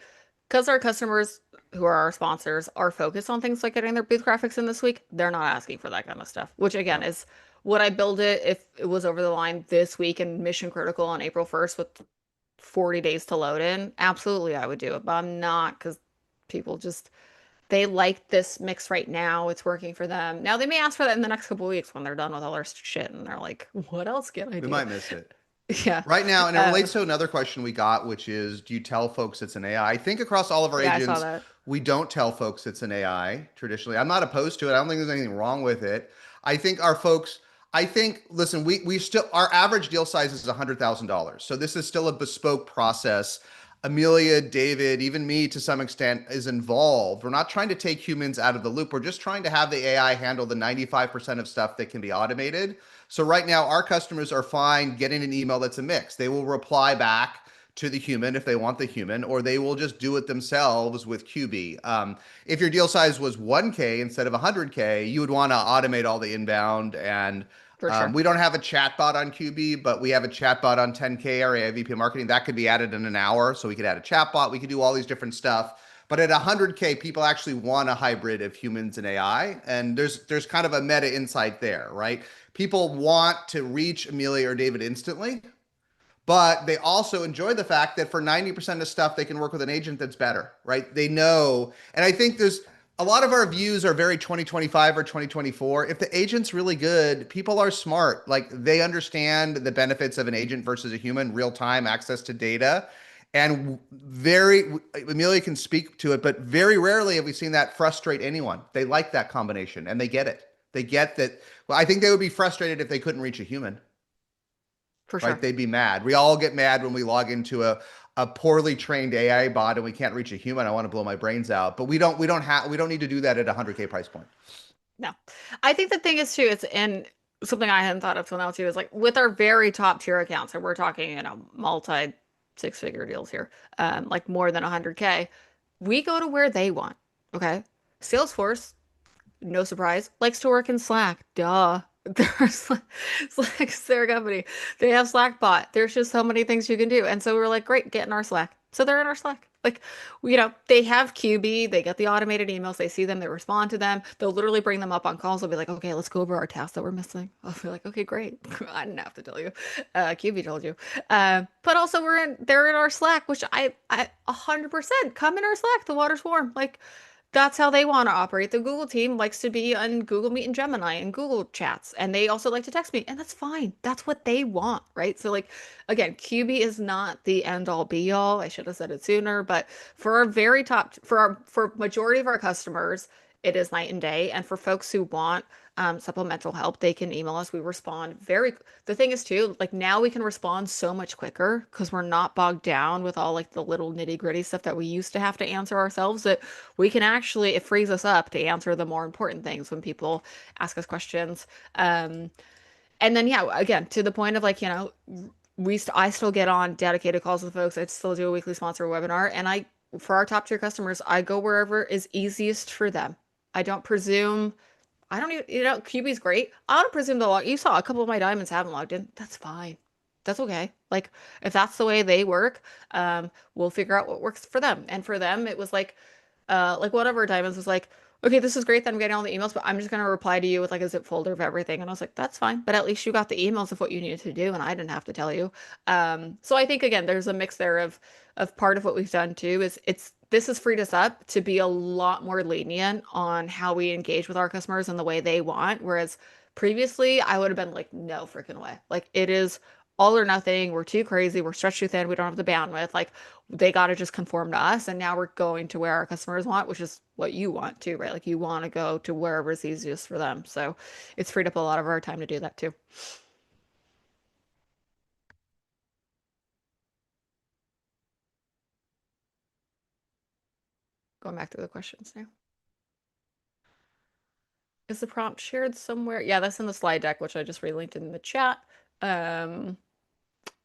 because our customers who are our sponsors are focused on things like getting their booth graphics in this week, they're not asking for that kind of stuff. Which again yet. is would I build it if it was over the line this week and mission critical on April 1st with 40 days to load in? Absolutely, I would do it, but I'm not because people just they like this mix right now. It's working for them. Now they may ask for that in the next couple of weeks when they're done with all their shit and they're like, what else can I We do? might miss it. Yeah. Right now, and it Uh, relates to another question we got, which is, do you tell folks it's an AI? I think across all of our yeah, I saw agents, that. we don't tell folks it's an AI traditionally. I'm not opposed to it. I don't think there's anything wrong with it. I think our folks, listen, we still, our average deal size is $100,000. So this is still a bespoke process. Amelia, David, even me to some extent is involved. We're not trying to take humans out of the loop. We're just trying to have the AI handle the 95% of stuff that can be automated. So right now, our customers are fine getting an email that's a mix. They will reply back to the human if they want the human, or they will just do it themselves with Qbee. If your deal size was 1K instead of 100K, you would want to automate all the inbound. And For sure. we don't have a chatbot on Qbee, but we have a chatbot on 10K, our AI VP of marketing. That could be added in an hour. So we could add a chatbot. We could do all these different stuff. But at 100K, people actually want a hybrid of humans and AI. And there's kind of a meta insight there, right? People want to reach Amelia or David instantly, but they also enjoy the fact that for 90% of stuff, they can work with an agent that's better, right? They know. And I think there's a lot of our views are very 2025 or 2024. If the agent's really good, people are smart. Like they understand the benefits of an agent versus a human, real time access to data. And Amelia can speak to it, but very rarely have we seen that frustrate anyone. They like that combination and they get it. They get that. Well, I think they would be frustrated if they couldn't reach a human, For right? sure. They'd be mad. We all get mad when we log into a poorly trained AI bot and we can't reach a human. I want to blow my brains out, but we don't need to do that at a 100K price point. No. I think the thing is too, it's and something I hadn't thought of till now too is like with our very top tier accounts, and we're talking, multi six-figure deals here, like more than 100K, we go to where they want. Okay. Salesforce, no surprise, likes to work in Slack. Duh. Slack's their company. They have Slack bot. There's just so many things you can do. And so we're like, great, get in our Slack. So they're in our Slack. Like, they have Qbee, they get the automated emails, they see them, they respond to them. They'll literally bring them up on calls. They'll be like, okay, let's go over our tasks that we're missing. I'll be like, okay, great. I didn't have to tell you. Qbee told you. But also they're in our Slack, which I 100% come in our Slack. The water's warm. Like, that's how they want to operate. The Google team likes to be on Google Meet and Gemini and Google Chats, and they also like to text me, and that's fine. That's what they want, right? So, like, again, Qbee is not the end all be all. I should have said it sooner, but for our very top, for majority of our customers, it is night and day. And for folks who want supplemental help, they can email us. We respond very. The thing is too, like now we can respond so much quicker because we're not bogged down with all like the little nitty gritty stuff that we used to have to answer ourselves. That we can actually, it frees us up to answer the more important things when people ask us questions. Um, and then yeah, again, to the point of like, I still get on dedicated calls with folks. I still do a weekly sponsor webinar, and for our top tier customers, I go wherever is easiest for them. I don't presume. I don't even, Qbee's great. I don't presume they'll log. You saw a couple of my diamonds haven't logged in. That's fine. That's okay. Like if that's the way they work, we'll figure out what works for them. And for them, it was like one of our diamonds was like, okay, this is great that I'm getting all the emails, but I'm just gonna reply to you with like a zip folder of everything. And I was like, that's fine, but at least you got the emails of what you needed to do, and I didn't have to tell you. So I think again, there's a mix there of part of what we've done too is this has freed us up to be a lot more lenient on how we engage with our customers and the way they want. Whereas previously, I would have been like, no freaking way. Like it is all or nothing. We're too crazy. We're stretched too thin. We don't have the bandwidth. Like they got to just conform to us. And now we're going to where our customers want, which is what you want too, right? Like you want to go to wherever's easiest for them. So it's freed up a lot of our time to do that too. Going back to the questions now. Is the prompt shared somewhere? Yeah, that's in the slide deck, which I just relinked in the chat. Um,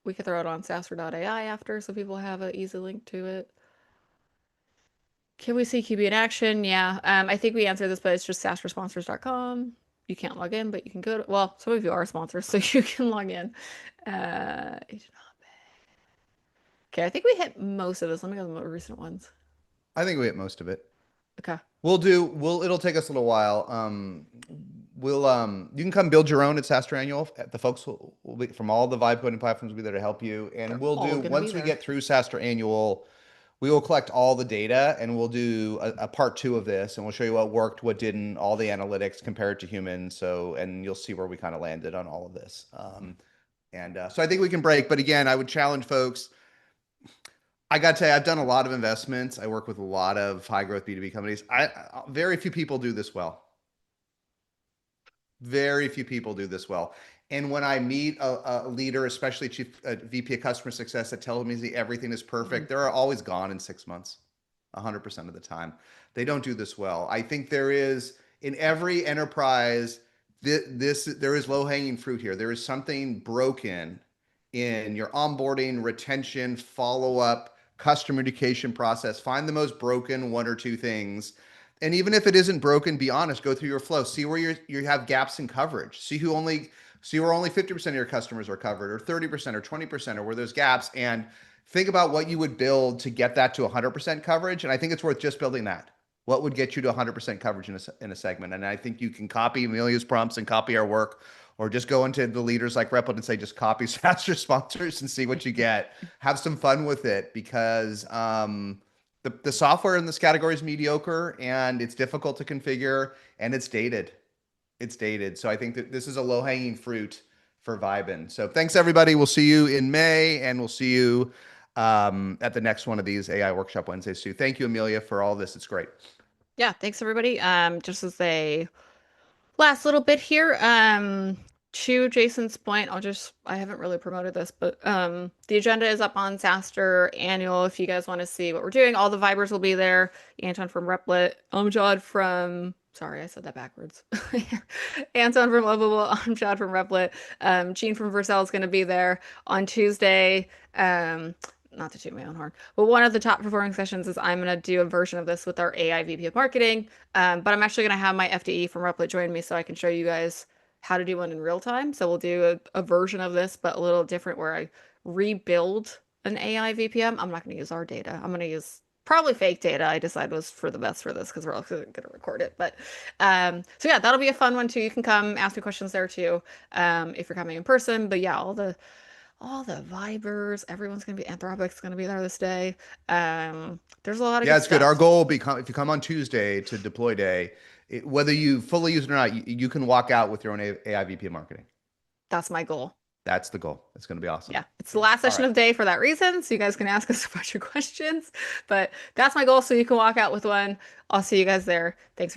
we could throw it on SaaStr.ai after so people have an easy link to it. Can we see Qbee in action? Yeah. I think we answered this, but it's just SaaStrsponsors.com. You can't log in, but you can go to, well, some of you are sponsors, so you can log in. Agent Okay, I think we hit most of this. Let me go to the more recent ones. I think we hit most of it. Okay. It'll take us a little while. You can come build your own at SaaStr Annual. The folks will be from all the vibe coding platforms will be there to help you. And They're all gonna be once we there. get through SaaStr Annual, we will collect all the data and we'll do a part two of this and we'll show you what worked, what didn't, all the analytics compared to humans. And you'll see where we kind of landed on all of this. So I think we can break, but again, I would challenge folks. I got to tell you, I've done a lot of investments. I work with a lot of high growth B2B companies. Very few people do this well. Very few people do this well. And when I meet a leader, especially a VP of customer success, that tells me everything is perfect, they're always gone in 6 months, 100% of the time. They don't do this well. I think there is in every enterprise, there is low hanging fruit here. There is something broken in your onboarding, retention, follow up, customer education process. Find the most broken one or two things, and even if it isn't broken, be honest, go through your flow, see where you have gaps in coverage, see where only 50% of your customers are covered or 30% or 20% or where there's gaps, and think about what you would build to get that to 100% coverage. And I think it's worth just building that. What would get you to 100% coverage in a segment? And I think you can copy Amelia's prompts and copy our work, or just go into the leaders like Replit and say, just copy SaaStr sponsors and see what you get. Have some fun with it because the software in this category is mediocre and it's difficult to configure and it's dated. It's dated. So I think that this is a low hanging fruit for Vibin. So thanks everybody. We'll see you in May and we'll see you at the next one of these AI workshop Wednesdays too. Thank you, Amelia, for all this. It's great. Yeah, thanks everybody. Just as a last little bit here, to Jason's point, I haven't really promoted this, but the agenda is up on SaaStr Annual if you guys want to see what we're doing. All the Vibers will be there. Anton from Replit, Amjad from, sorry, I said that backwards. Anton from Lovable, Amjad from Replit, Gene from Vercel is going to be there on Tuesday. Not to toot my own horn, but one of the top performing sessions is I'm going to do a version of this with our AI VP of marketing. But I'm actually going to have my FDE from Replit join me so I can show you guys how to do one in real time. So we'll do a version of this, but a little different where I rebuild an AI VPM. I'm not going to use our data. I'm going to use probably fake data. I decided was for the best for this because we're also going to record it. But so yeah, that'll be a fun one too. You can come ask me questions there too if you're coming in person. But yeah, all the Vibers, everyone's gonna be Anthropic's gonna be there this day. There's a lot of Yeah, good it's good. Our stuff. goal will become if you come on Tuesday to deploy day, whether you fully use it or not, you can walk out with your own AI VP of marketing. That's my goal. That's the goal. It's going to be awesome. Yeah, it's the last All session right. of the day for that reason, so you guys can ask us a bunch of questions. But that's my goal, so you can walk out with one. I'll see you guys there. Thanks for